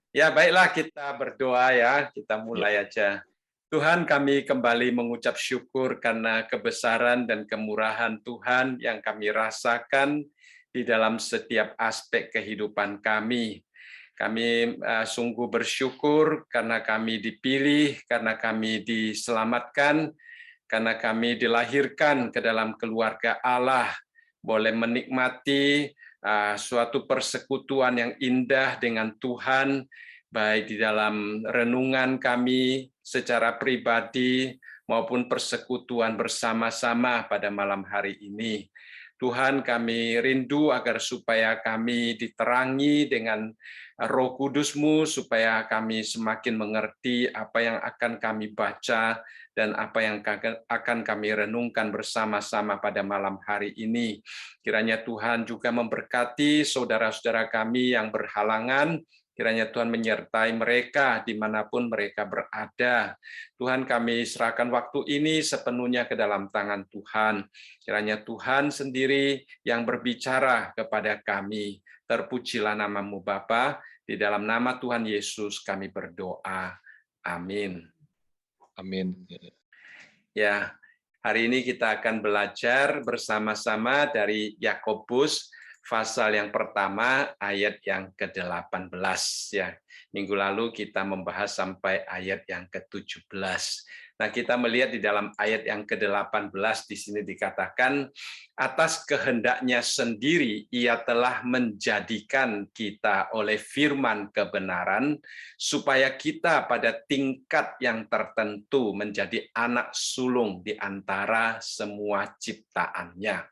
Ya, baiklah kita berdoa ya, kita Ya, mulai aja. Tuhan, kami kembali mengucap syukur karena kebesaran dan kemurahan Tuhan yang kami rasakan di dalam setiap aspek kehidupan kami. Kami sungguh bersyukur karena kami dipilih, karena kami diselamatkan, karena kami dilahirkan ke dalam keluarga Allah, boleh menikmati suatu persekutuan yang indah dengan Tuhan, baik di dalam renungan kami secara pribadi maupun persekutuan bersama-sama pada malam hari ini. Tuhan, kami rindu agar supaya kami diterangi dengan Roh Kudus-Mu, supaya kami semakin mengerti apa yang akan kami baca dan apa yang akan kami renungkan bersama-sama pada malam hari ini. Kiranya Tuhan juga memberkati saudara-saudara kami yang berhalangan, kiranya Tuhan menyertai mereka dimanapun mereka berada. Tuhan, kami serahkan waktu ini sepenuhnya ke dalam tangan Tuhan. Kiranya Tuhan sendiri yang berbicara kepada kami. Terpujilah namamu Bapa, di dalam nama Tuhan Yesus kami berdoa. Amin. amin. Ya, hari ini kita akan belajar bersama-sama dari Yakobus pasal yang pertama ayat yang ke-18 ya. Minggu lalu kita membahas sampai ayat yang ke-17. Nah, kita melihat di dalam ayat yang ke-18 di sini dikatakan atas kehendaknya sendiri ia telah menjadikan kita oleh firman kebenaran supaya kita pada tingkat yang tertentu menjadi anak sulung di antara semua ciptaannya.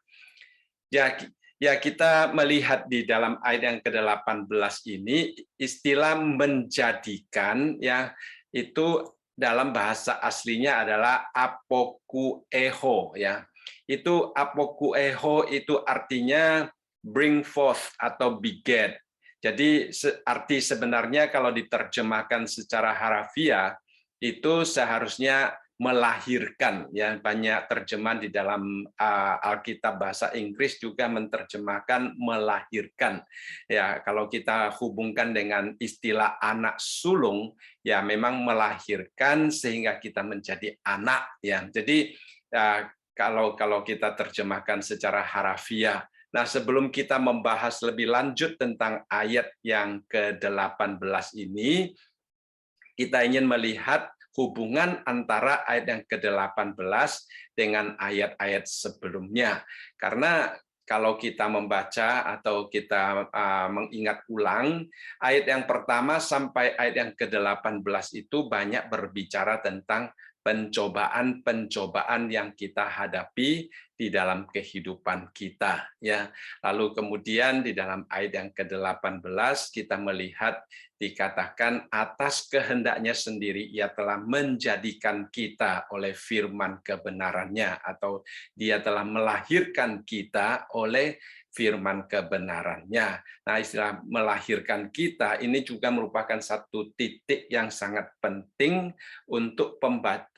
Ya, kita melihat di dalam ayat yang ke-18 ini istilah menjadikan ya itu dalam bahasa aslinya adalah apokueho ya. Itu apokueho itu artinya bring forth atau beget. Jadi arti sebenarnya kalau diterjemahkan secara harafiah itu seharusnya melahirkan ya, banyak terjemahan di dalam Alkitab bahasa Inggris juga menerjemahkan melahirkan ya. Kalau kita hubungkan dengan istilah anak sulung ya, memang melahirkan sehingga kita menjadi anak ya. Jadi kalau kita terjemahkan secara harafiah. Nah, sebelum kita membahas lebih lanjut tentang ayat yang ke-18 ini, kita ingin melihat hubungan antara ayat yang ke-18 dengan ayat-ayat sebelumnya. Karena kalau kita membaca atau kita mengingat ulang, ayat yang pertama sampai ayat yang ke-18 itu banyak berbicara tentang pencobaan-pencobaan yang kita hadapi di dalam kehidupan kita ya. Lalu kemudian di dalam ayat yang ke-18 kita melihat dikatakan atas kehendaknya sendiri ia telah menjadikan kita oleh firman kebenarannya, atau dia telah melahirkan kita oleh firman kebenarannya. Nah, istilah melahirkan kita ini juga merupakan satu titik yang sangat penting untuk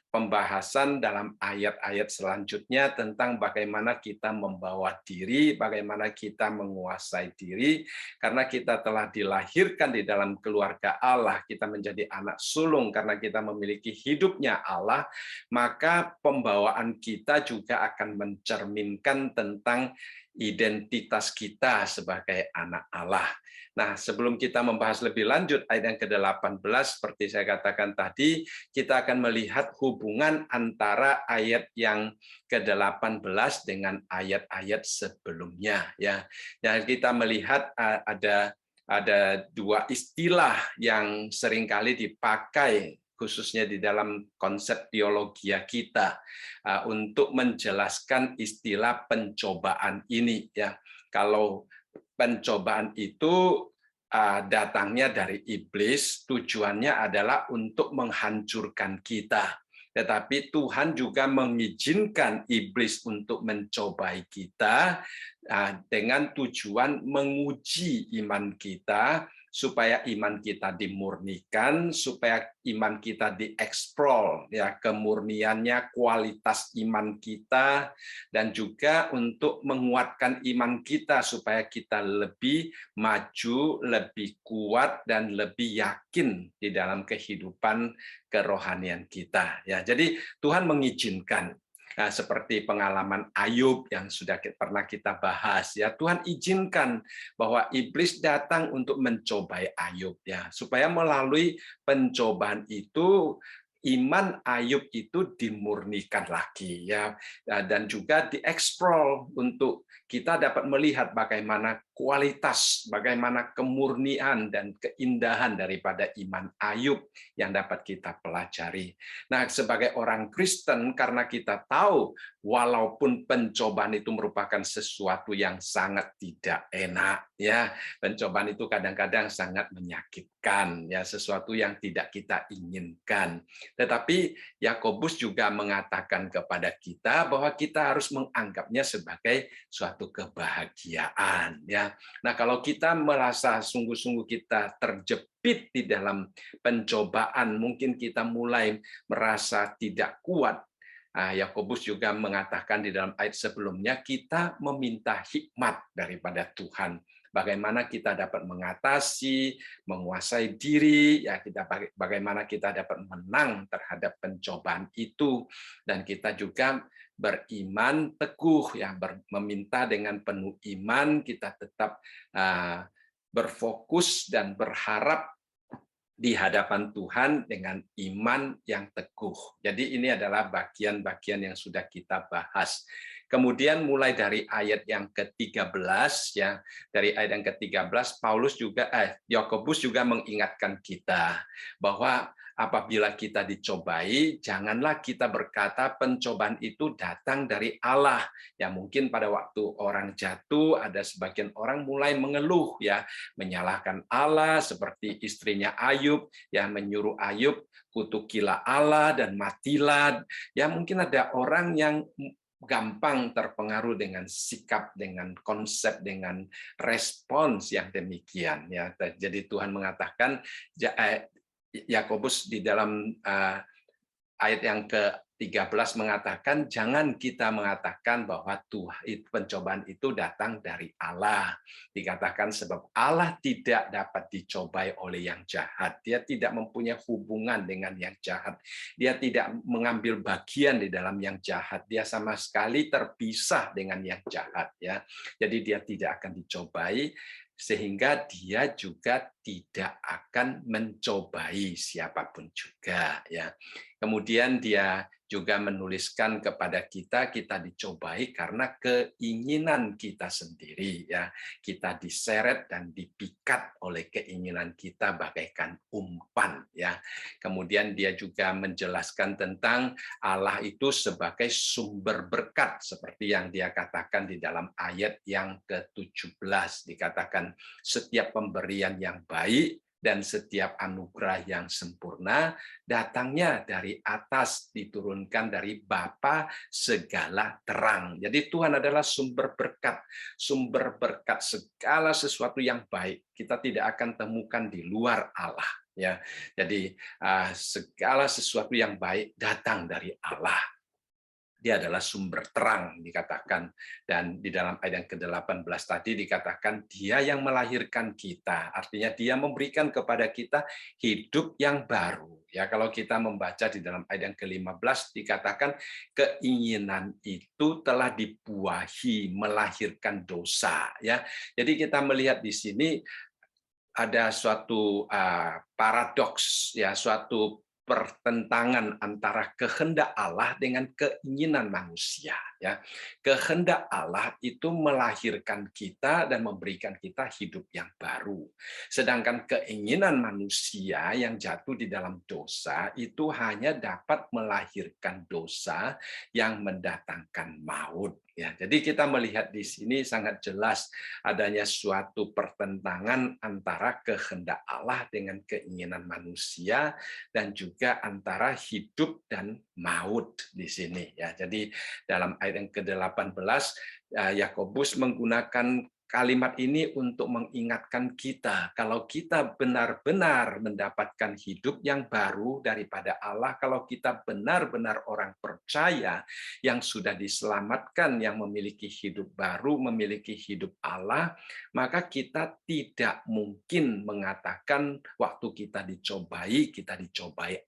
pembahasan dalam ayat-ayat selanjutnya tentang bagaimana kita membawa diri, bagaimana kita menguasai diri, karena kita telah dilahirkan di dalam keluarga Allah, kita menjadi anak sulung karena kita memiliki hidupnya Allah, maka pembawaan kita juga akan mencerminkan tentang identitas kita sebagai anak Allah. Nah, sebelum kita membahas lebih lanjut ayat yang ke-18, seperti saya katakan tadi, kita akan melihat hubungan antara ayat yang ke-18 dengan ayat-ayat sebelumnya ya. Dan kita melihat ada dua istilah yang seringkali dipakai khususnya di dalam konsep teologi kita untuk menjelaskan istilah pencobaan ini ya. Kalau pencobaan itu datangnya dari iblis, tujuannya adalah untuk menghancurkan kita. Tetapi Tuhan juga mengizinkan iblis untuk mencobai kita dengan tujuan menguji iman kita supaya iman kita dimurnikan, supaya iman kita dieksplor, ya, kemurniannya, kualitas iman kita, dan juga untuk menguatkan iman kita supaya kita lebih maju, lebih kuat, dan lebih yakin di dalam kehidupan kerohanian kita. Ya, jadi Tuhan mengizinkan. Nah, seperti pengalaman Ayub yang sudah pernah kita bahas, ya, Tuhan izinkan bahwa iblis datang untuk mencobai Ayub, ya, supaya melalui pencobaan itu iman Ayub itu dimurnikan lagi, ya, dan juga dieksplor untuk kita dapat melihat bagaimana kualitas, bagaimana kemurnian dan keindahan daripada iman Ayub yang dapat kita pelajari. Nah, sebagai orang Kristen, karena kita tahu walaupun pencobaan itu merupakan sesuatu yang sangat tidak enak, ya, pencobaan itu kadang-kadang sangat menyakitkan, ya, sesuatu yang tidak kita inginkan. Tetapi Yakobus juga mengatakan kepada kita bahwa kita harus menganggapnya sebagai suatu kebahagiaan, ya. Nah, kalau kita merasa sungguh-sungguh kita terjepit di dalam pencobaan, mungkin kita mulai merasa tidak kuat. Yakobus juga mengatakan di dalam ayat sebelumnya, kita meminta hikmat daripada Tuhan. Bagaimana kita dapat mengatasi, menguasai diri, ya, bagaimana kita dapat menang terhadap pencobaan itu, dan kita juga beriman teguh, ya, meminta dengan penuh iman, kita tetap berfokus dan berharap di hadapan Tuhan dengan iman yang teguh. Jadi ini adalah bagian-bagian yang sudah kita bahas. Kemudian mulai dari ayat yang ke-13, ya, dari ayat yang ke-13 Yakobus juga mengingatkan kita bahwa apabila kita dicobai, janganlah kita berkata pencobaan itu datang dari Allah. Ya, mungkin pada waktu orang jatuh ada sebagian orang mulai mengeluh, ya, menyalahkan Allah seperti istrinya Ayub, ya, menyuruh Ayub kutukilah Allah dan matilah. Ya, mungkin ada orang yang gampang terpengaruh dengan sikap, dengan konsep, dengan respons yang demikian, ya. Jadi Tuhan mengatakan, Yakobus di dalam ayat yang ke-13 mengatakan, jangan kita mengatakan bahwa Tuhan pencobaan itu datang dari Allah. Dikatakan sebab Allah tidak dapat dicobai oleh yang jahat. Dia tidak mempunyai hubungan dengan yang jahat. Dia tidak mengambil bagian di dalam yang jahat. Dia sama sekali terpisah dengan yang jahat, ya. Jadi dia tidak akan dicobai, sehingga dia juga tidak akan mencobai siapapun juga, ya. Kemudian dia juga menuliskan kepada kita dicobai karena keinginan kita sendiri, ya. Kita diseret dan dipikat oleh keinginan kita bagaikan umpan, ya. Kemudian dia juga menjelaskan tentang Allah itu sebagai sumber berkat, seperti yang dia katakan di dalam ayat yang ke-17, dikatakan setiap pemberian yang baik dan setiap anugerah yang sempurna datangnya dari atas, diturunkan dari Bapa segala terang. Jadi Tuhan adalah sumber berkat segala sesuatu yang baik. Kita tidak akan temukan di luar Allah, ya. Jadi segala sesuatu yang baik datang dari Allah. Dia adalah sumber terang, dikatakan. Dan di dalam ayat yang ke-18 tadi dikatakan dia yang melahirkan kita. Artinya dia memberikan kepada kita hidup yang baru. Ya, kalau kita membaca di dalam ayat yang ke-15 dikatakan keinginan itu telah dibuahi melahirkan dosa, ya. Jadi kita melihat di sini ada suatu paradoks, ya, suatu pertentangan antara kehendak Allah dengan keinginan manusia, ya. Kehendak Allah itu melahirkan kita dan memberikan kita hidup yang baru. Sedangkan keinginan manusia yang jatuh di dalam dosa itu hanya dapat melahirkan dosa yang mendatangkan maut, ya. Jadi kita melihat di sini sangat jelas adanya suatu pertentangan antara kehendak Allah dengan keinginan manusia, dan juga antara hidup dan maut di sini, ya. Jadi dalam ayat yang ke-18 Yakobus menggunakan kalimat ini untuk mengingatkan kita, kalau kita benar-benar mendapatkan hidup yang baru daripada Allah, kalau kita benar-benar orang percaya yang sudah diselamatkan, yang memiliki hidup baru, memiliki hidup Allah, maka kita tidak mungkin mengatakan waktu kita dicobai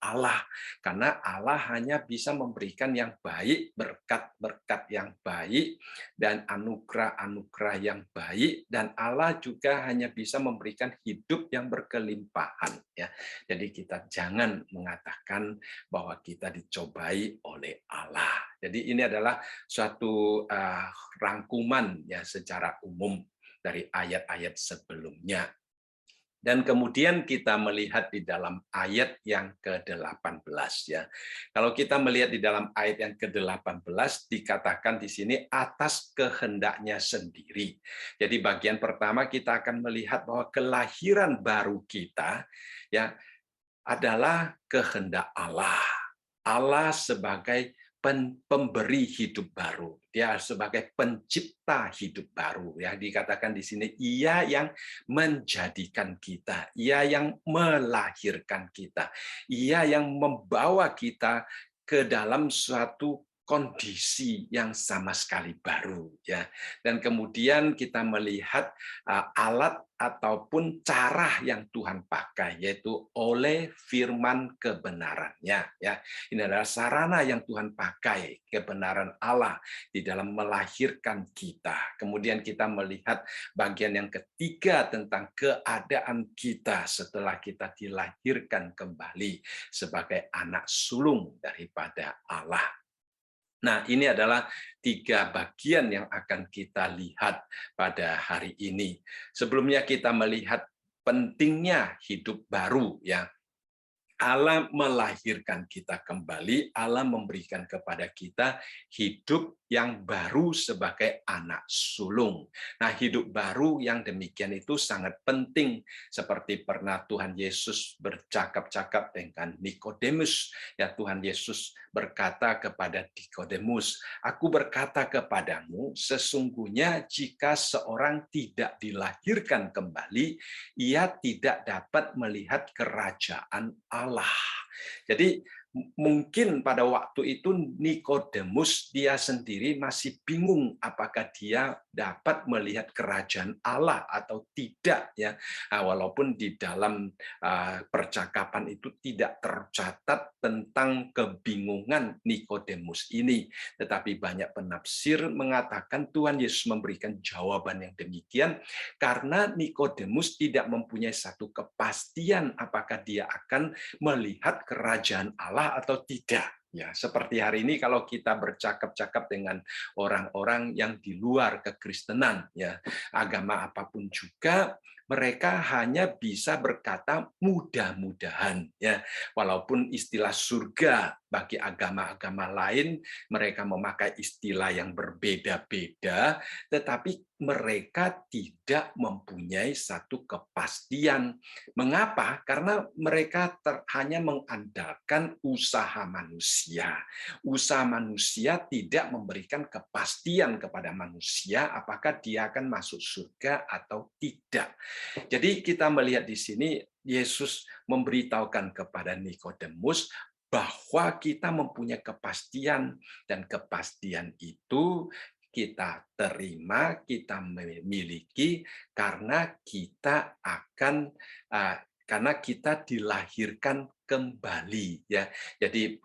Allah. Karena Allah hanya bisa memberikan yang baik, berkat-berkat yang baik, dan anugerah-anugerah yang baik, dan Allah juga hanya bisa memberikan hidup yang berkelimpahan, ya. Jadi kita jangan mengatakan bahwa kita dicobai oleh Allah. Jadi ini adalah suatu rangkuman ya secara umum dari ayat-ayat sebelumnya. Dan kemudian kita melihat di dalam ayat yang ke-18 ya. Kalau kita melihat di dalam ayat yang ke-18 dikatakan di sini atas kehendaknya sendiri. Jadi bagian pertama kita akan melihat bahwa kelahiran baru kita ya adalah kehendak Allah. Allah sebagai pemberi hidup baru, dia sebagai pencipta hidup baru, ya dikatakan di sini ia yang menjadikan kita, ia yang melahirkan kita, ia yang membawa kita ke dalam suatu kondisi yang sama sekali baru, ya. Dan kemudian kita melihat alat ataupun cara yang Tuhan pakai, yaitu oleh firman kebenarannya, ya. Ini adalah sarana yang Tuhan pakai, kebenaran Allah di dalam melahirkan kita. Kemudian kita melihat bagian yang ketiga tentang keadaan kita setelah kita dilahirkan kembali sebagai anak sulung daripada Allah. Nah, ini adalah 3 bagian yang akan kita lihat pada hari ini. Sebelumnya kita melihat pentingnya hidup baru, ya. Allah melahirkan kita kembali, Allah memberikan kepada kita hidup yang baru sebagai anak sulung. Nah, hidup baru yang demikian itu sangat penting, seperti pernah Tuhan Yesus bercakap-cakap dengan Nikodemus. Ya, Tuhan Yesus berkata kepada Nikodemus, "Aku berkata kepadamu, sesungguhnya jika seorang tidak dilahirkan kembali, ia tidak dapat melihat kerajaan Allah." Jadi mungkin pada waktu itu Nikodemus dia sendiri masih bingung apakah dia dapat melihat kerajaan Allah atau tidak, ya. Walaupun di dalam percakapan itu tidak tercatat tentang kebingungan Nikodemus ini, tetapi banyak penafsir mengatakan Tuhan Yesus memberikan jawaban yang demikian karena Nikodemus tidak mempunyai satu kepastian apakah dia akan melihat kerajaan Allah atau tidak. Ya, seperti hari ini kalau kita bercakap-cakap dengan orang-orang yang di luar kekristenan, ya, agama apapun juga, mereka hanya bisa berkata mudah-mudahan, ya. Walaupun istilah surga bagi agama-agama lain mereka memakai istilah yang berbeda-beda, tetapi mereka tidak mempunyai satu kepastian. Mengapa? Karena mereka hanya mengandalkan usaha manusia. Usaha manusia tidak memberikan kepastian kepada manusia apakah dia akan masuk surga atau tidak. Jadi kita melihat di sini Yesus memberitahukan kepada Nikodemus bahwa kita mempunyai kepastian, dan kepastian itu kita terima, kita miliki karena kita akan karena kita dilahirkan kembali, ya. Jadi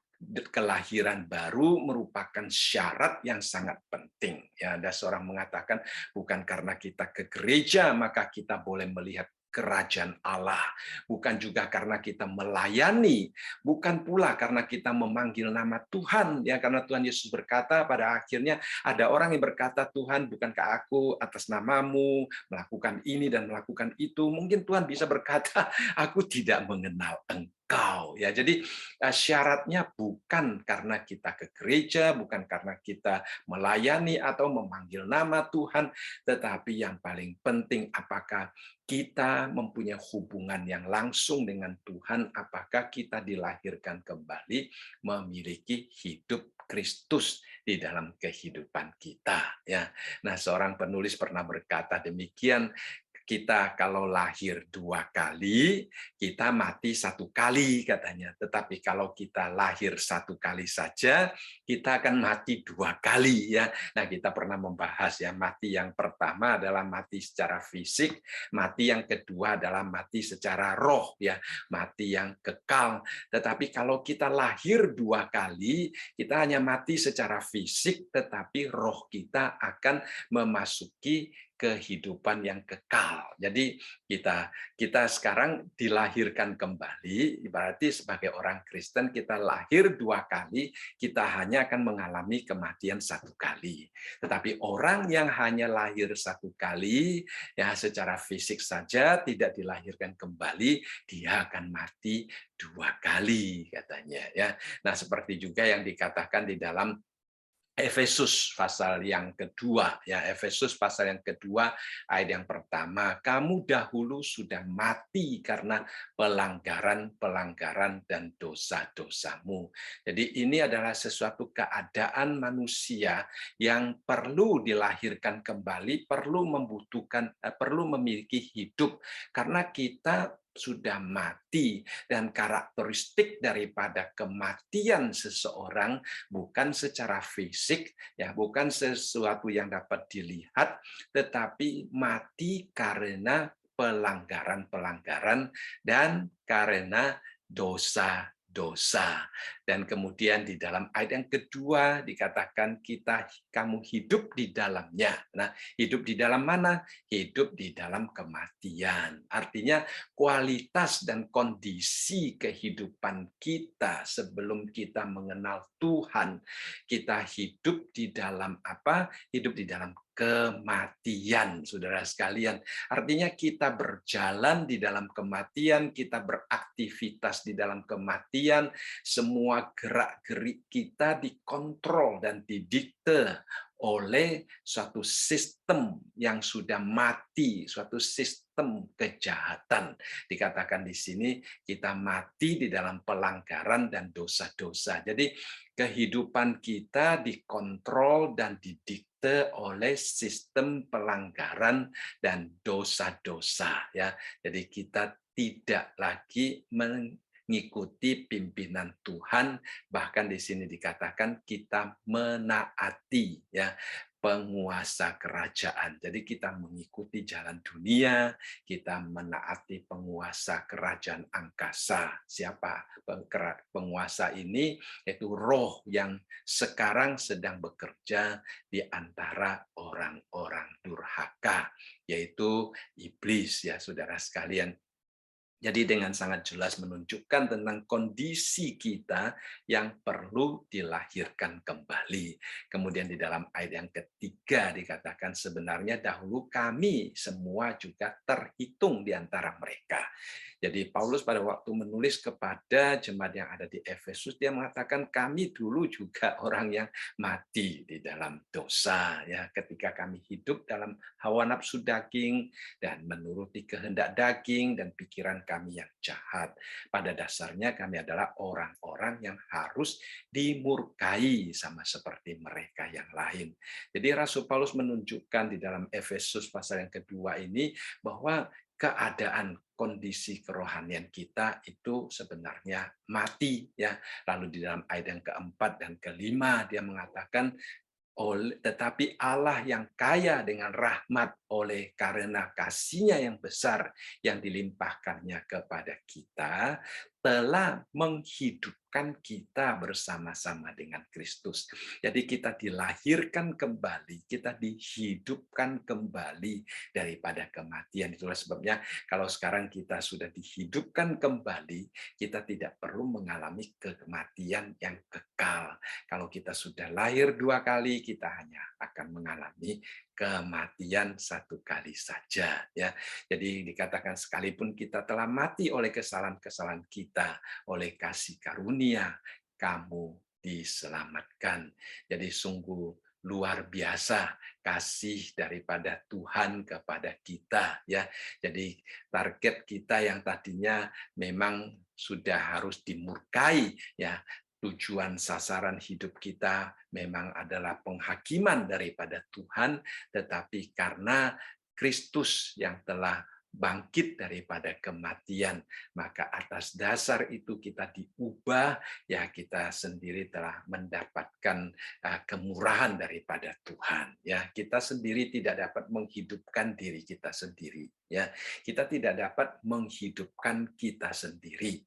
kelahiran baru merupakan syarat yang sangat penting. Ya, ada seorang mengatakan bukan karena kita ke gereja maka kita boleh melihat kerajaan Allah, bukan juga karena kita melayani, bukan pula karena kita memanggil nama Tuhan, ya, karena Tuhan Yesus berkata pada akhirnya ada orang yang berkata, "Tuhan, bukankah aku atas namamu melakukan ini dan melakukan itu?" Mungkin Tuhan bisa berkata, "Aku tidak mengenal engkau." kekal. Ya, jadi syaratnya bukan karena kita ke gereja, bukan karena kita melayani atau memanggil nama Tuhan, tetapi yang paling penting apakah kita mempunyai hubungan yang langsung dengan Tuhan, apakah kita dilahirkan kembali memiliki hidup Kristus di dalam kehidupan kita, ya. Nah, seorang penulis pernah berkata demikian, kita kalau lahir 2 kali, kita mati 1 kali katanya. Tetapi kalau kita lahir 1 kali saja, kita akan mati 2 kali, ya. Nah, kita pernah membahas ya, mati yang pertama adalah mati secara fisik, mati yang kedua adalah mati secara roh, ya, mati yang kekal. Tetapi kalau kita lahir 2 kali, kita hanya mati secara fisik, tetapi roh kita akan memasuki kehidupan yang kekal. Jadi kita sekarang dilahirkan kembali, berarti sebagai orang Kristen kita lahir 2 kali, kita hanya akan mengalami kematian 1 kali. Tetapi orang yang hanya lahir 1 kali, ya secara fisik saja tidak dilahirkan kembali, dia akan mati 2 kali katanya. Ya, nah seperti juga yang dikatakan di dalam Efesus pasal yang kedua, ya Efesus pasal yang kedua ayat yang pertama, kamu dahulu sudah mati karena pelanggaran-pelanggaran dan dosa-dosamu. Jadi ini adalah sesuatu keadaan manusia yang perlu dilahirkan kembali, perlu memiliki hidup karena kita sudah mati, dan karakteristik daripada kematian seseorang bukan secara fisik, ya, bukan sesuatu yang dapat dilihat, tetapi mati karena pelanggaran-pelanggaran dan karena dosa-dosa. Dan kemudian di dalam ayat yang kedua dikatakan kamu hidup di dalamnya. Nah, hidup di dalam mana? Hidup di dalam kematian. Artinya kualitas dan kondisi kehidupan kita sebelum kita mengenal Tuhan, kita hidup di dalam apa? Hidup di dalam kematian, saudara sekalian. Artinya kita berjalan di dalam kematian, kita beraktivitas di dalam kematian, semua gerak-gerik kita dikontrol dan didikte oleh suatu sistem yang sudah mati, suatu sistem kejahatan. Dikatakan di sini kita mati di dalam pelanggaran dan dosa-dosa. Jadi kehidupan kita dikontrol dan didikte oleh sistem pelanggaran dan dosa-dosa, ya. Jadi kita tidak lagi mengikuti pimpinan Tuhan, bahkan di sini dikatakan kita menaati, ya, penguasa kerajaan. Jadi kita mengikuti jalan dunia, kita menaati penguasa kerajaan angkasa. Siapa penguasa ini? Yaitu roh yang sekarang sedang bekerja di antara orang-orang durhaka, yaitu iblis, ya saudara sekalian. Jadi dengan sangat jelas menunjukkan tentang kondisi kita yang perlu dilahirkan kembali. Kemudian di dalam ayat yang ketiga dikatakan sebenarnya dahulu kami semua juga terhitung di antara mereka. Jadi Paulus pada waktu menulis kepada jemaat yang ada di Efesus, dia mengatakan kami dulu juga orang yang mati di dalam dosa, ya, ketika kami hidup dalam hawa nafsu daging dan menuruti kehendak daging dan pikiran kami yang jahat. Pada dasarnya kami adalah orang-orang yang harus dimurkai sama seperti mereka yang lain. Jadi Rasul Paulus menunjukkan di dalam Efesus pasal yang kedua ini bahwa keadaan kondisi kerohanian kita itu sebenarnya mati, ya. Lalu di dalam ayat yang keempat dan kelima dia mengatakan tetapi Allah yang kaya dengan rahmat oleh karena kasih-Nya yang besar yang dilimpahkannya kepada kita telah menghidupkan kita bersama-sama dengan Kristus. Jadi kita dilahirkan kembali, kita dihidupkan kembali daripada kematian. Itulah sebabnya kalau sekarang kita sudah dihidupkan kembali, kita tidak perlu mengalami kematian yang kekal. Kalau kita sudah lahir 2 kali, kita hanya akan mengalami kematian satu kali saja, ya. Jadi dikatakan sekalipun kita telah mati oleh kesalahan-kesalahan kita, oleh kasih karunia kamu diselamatkan. Jadi sungguh luar biasa kasih daripada Tuhan kepada kita, ya. Jadi target kita yang tadinya memang sudah harus dimurkai, ya, tujuan sasaran hidup kita memang adalah penghakiman daripada Tuhan, tetapi karena Kristus yang telah bangkit daripada kematian, maka atas dasar itu kita diubah, ya, kita sendiri telah mendapatkan kemurahan daripada Tuhan, ya. Kita sendiri tidak dapat menghidupkan diri kita sendiri, ya. Kita tidak dapat menghidupkan kita sendiri.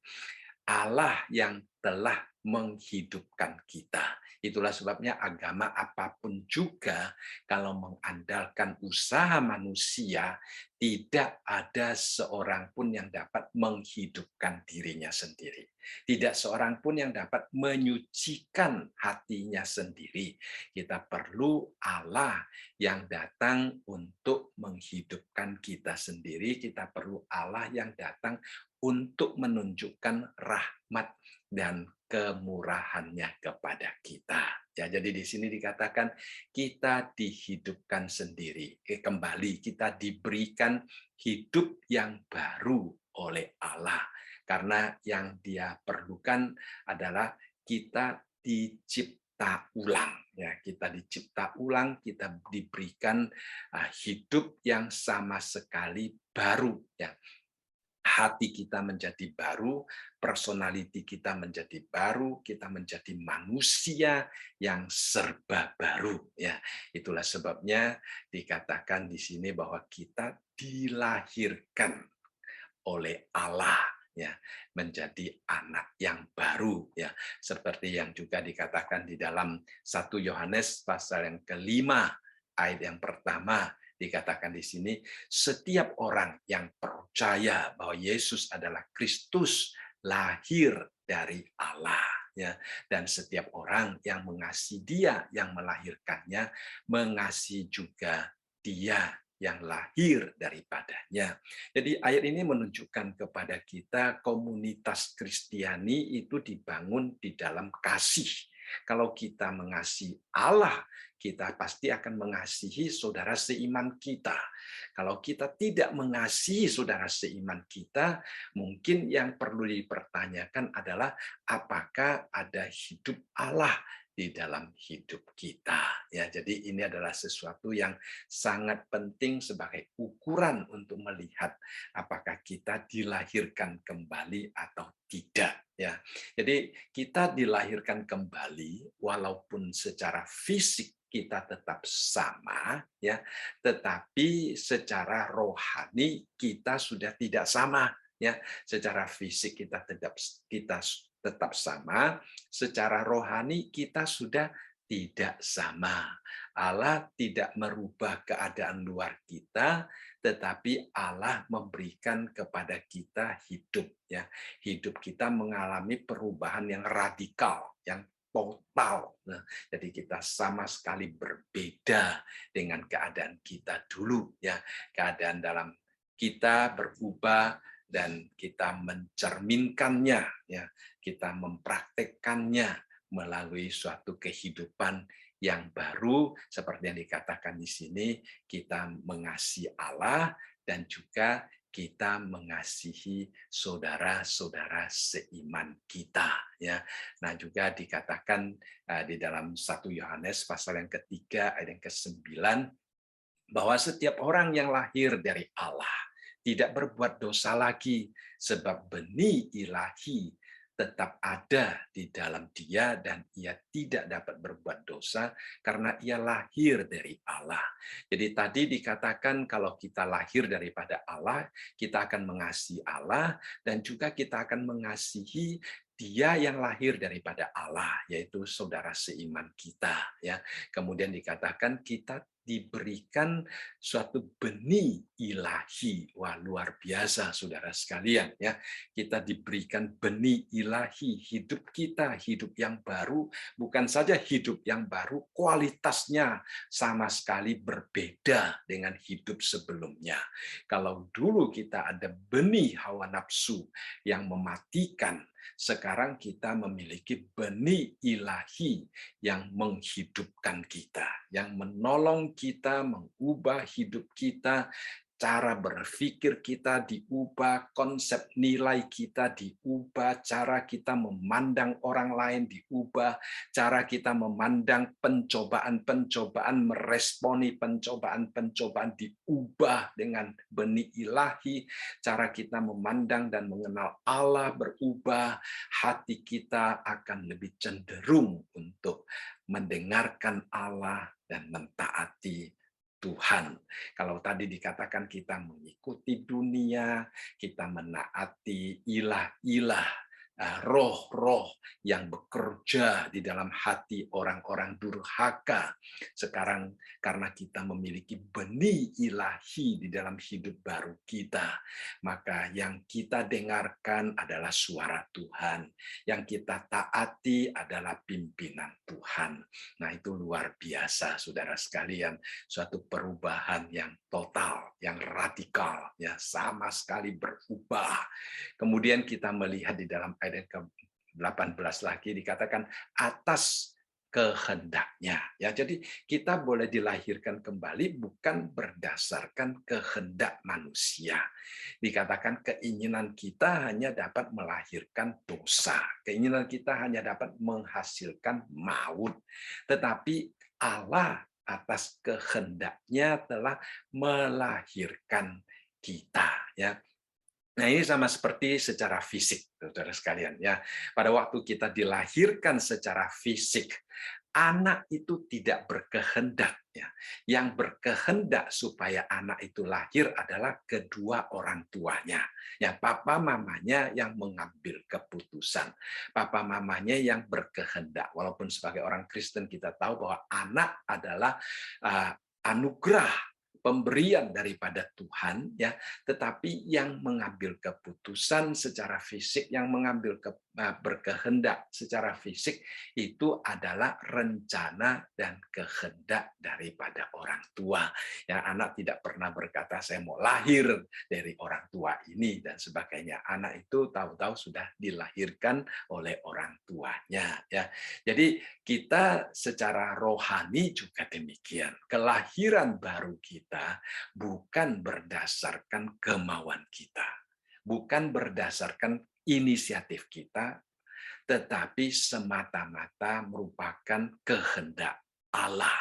Allah yang telah menghidupkan kita. Itulah sebabnya agama apapun juga, kalau mengandalkan usaha manusia, tidak ada seorang pun yang dapat menghidupkan dirinya sendiri. Tidak seorang pun yang dapat menyucikan hatinya sendiri. Kita perlu Allah yang datang untuk menghidupkan kita sendiri. Kita perlu Allah yang datang untuk menunjukkan rahmat dan kemurahannya kepada kita. Ya, jadi di sini dikatakan kita dihidupkan sendiri. Kembali kita diberikan hidup yang baru oleh Allah. Karena yang Dia perlukan adalah kita dicipta ulang. Ya, kita dicipta ulang, kita diberikan hidup yang sama sekali baru, ya. Hati kita menjadi baru, personality kita menjadi baru, kita menjadi manusia yang serba baru, ya. Itulah sebabnya dikatakan di sini bahwa kita dilahirkan oleh Allah, ya, menjadi anak yang baru, ya. Seperti yang juga dikatakan di dalam 1 Yohanes pasal yang kelima ayat yang pertama, dikatakan di sini, setiap orang yang percaya bahwa Yesus adalah Kristus lahir dari Allah, ya. Dan setiap orang yang mengasihi Dia yang melahirkannya, mengasihi juga Dia yang lahir daripadanya. Jadi ayat ini menunjukkan kepada kita komunitas Kristiani itu dibangun di dalam kasih. Kalau kita mengasihi Allah, kita pasti akan mengasihi saudara seiman kita. Kalau kita tidak mengasihi saudara seiman kita, mungkin yang perlu dipertanyakan adalah apakah ada hidup Allah di dalam hidup kita. Ya, jadi ini adalah sesuatu yang sangat penting sebagai ukuran untuk melihat apakah kita dilahirkan kembali atau tidak, ya. Jadi kita dilahirkan kembali walaupun secara fisik kita tetap sama, ya, tetapi secara rohani kita sudah tidak sama, ya. Secara fisik kita tetap sama, secara rohani kita sudah tidak sama. Allah tidak merubah keadaan luar kita, tetapi Allah memberikan kepada kita hidup, ya. Hidup kita mengalami perubahan yang radikal, yang total. Nah, jadi kita sama sekali berbeda dengan keadaan kita dulu, ya. Keadaan dalam kita berubah dan kita mencerminkannya, ya. Kita mempraktekkannya melalui suatu kehidupan yang baru, seperti yang dikatakan di sini, kita mengasihi Allah dan juga kita mengasihi saudara-saudara seiman kita, ya. Nah, juga dikatakan di dalam 1 Yohanes pasal yang ketiga ayat yang ke-9 bahwa setiap orang yang lahir dari Allah tidak berbuat dosa lagi, sebab benih ilahi tetap ada di dalam dia dan ia tidak dapat berbuat dosa karena ia lahir dari Allah. Jadi tadi dikatakan kalau kita lahir daripada Allah, kita akan mengasihi Allah dan juga kita akan mengasihi dia yang lahir daripada Allah, yaitu saudara seiman kita, ya. Kemudian dikatakan kita diberikan suatu benih ilahi. Wah, luar biasa saudara sekalian ya. Kita diberikan benih ilahi, hidup kita, hidup yang baru, bukan saja hidup yang baru, kualitasnya sama sekali berbeda dengan hidup sebelumnya. Kalau dulu kita ada benih hawa nafsu yang mematikan, sekarang kita memiliki benih ilahi yang menghidupkan kita, yang menolong kita, mengubah hidup kita, cara berpikir kita diubah, konsep nilai kita diubah, cara kita memandang orang lain diubah, cara kita memandang pencobaan-pencobaan, meresponi pencobaan-pencobaan diubah dengan benih ilahi, cara kita memandang dan mengenal Allah berubah, hati kita akan lebih cenderung untuk mendengarkan Allah dan mentaati Tuhan. Kalau tadi dikatakan kita mengikuti dunia, kita menaati ilah-ilah, roh-roh yang bekerja di dalam hati orang-orang durhaka. Sekarang karena kita memiliki benih ilahi di dalam hidup baru kita, maka yang kita dengarkan adalah suara Tuhan, yang kita taati adalah pimpinan Tuhan. Nah, itu luar biasa saudara sekalian, suatu perubahan yang total, yang radikal, ya sama sekali berubah. Kemudian kita melihat di dalam ayat ke-18 lagi dikatakan atas kehendaknya. Ya, jadi kita boleh dilahirkan kembali bukan berdasarkan kehendak manusia. Dikatakan keinginan kita hanya dapat melahirkan dosa. Keinginan kita hanya dapat menghasilkan maut. Tetapi Allah atas kehendaknya telah melahirkan kita, ya. Nah, ini sama seperti secara fisik, saudara sekalian, ya. Pada waktu kita dilahirkan secara fisik, anak itu tidak berkehendak, ya. Yang berkehendak supaya anak itu lahir adalah kedua orang tuanya. Ya, papa mamanya yang mengambil keputusan. Papa mamanya yang berkehendak. Walaupun sebagai orang Kristen kita tahu bahwa anak adalah anugerah, pemberian daripada Tuhan, ya, tetapi yang mengambil keputusan secara fisik, yang mengambil berkehendak secara fisik itu adalah rencana dan kehendak daripada orang tua. Ya, anak tidak pernah berkata saya mau lahir dari orang tua ini dan sebagainya. Anak itu tahu-tahu sudah dilahirkan oleh orang tuanya, ya. Jadi kita secara rohani juga demikian. Kelahiran baru kita bukan berdasarkan kemauan kita, bukan berdasarkan inisiatif kita, tetapi semata-mata merupakan kehendak Allah,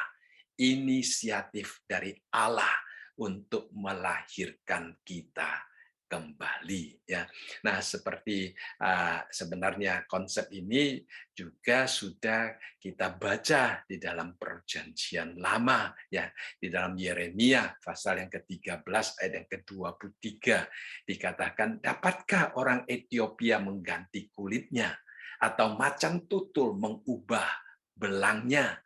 inisiatif dari Allah untuk melahirkan kita kembali, ya. Nah, seperti sebenarnya konsep ini juga sudah kita baca di dalam Perjanjian Lama, ya, di dalam Yeremia pasal yang ke-13 ayat yang ke-23 dikatakan, dapatkah orang Ethiopia mengganti kulitnya atau macan tutul mengubah belangnya?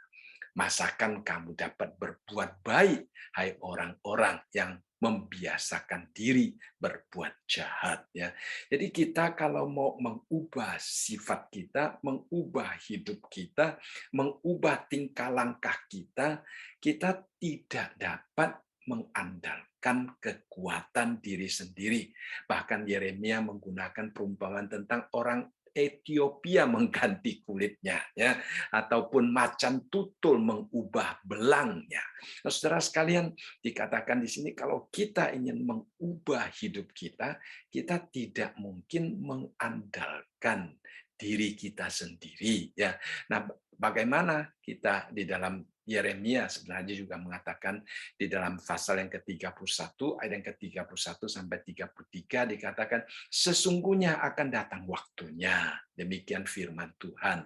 Masakan kamu dapat berbuat baik, hai orang-orang yang membiasakan diri berbuat jahat, ya. Jadi kita kalau mau mengubah sifat kita, mengubah hidup kita, mengubah tingkah langkah kita, kita tidak dapat mengandalkan kekuatan diri sendiri. Bahkan Yeremia menggunakan perumpamaan tentang orang Ethiopia mengganti kulitnya, ya, ataupun macan tutul mengubah belangnya. Nah, saudara sekalian, dikatakan di sini kalau kita ingin mengubah hidup kita, kita tidak mungkin mengandalkan diri kita sendiri, ya. Nah, bagaimana kita di dalam Yeremia sebenarnya juga mengatakan di dalam pasal yang ke-31 ayat yang ke-31 sampai 33 dikatakan sesungguhnya akan datang waktunya, demikian firman Tuhan.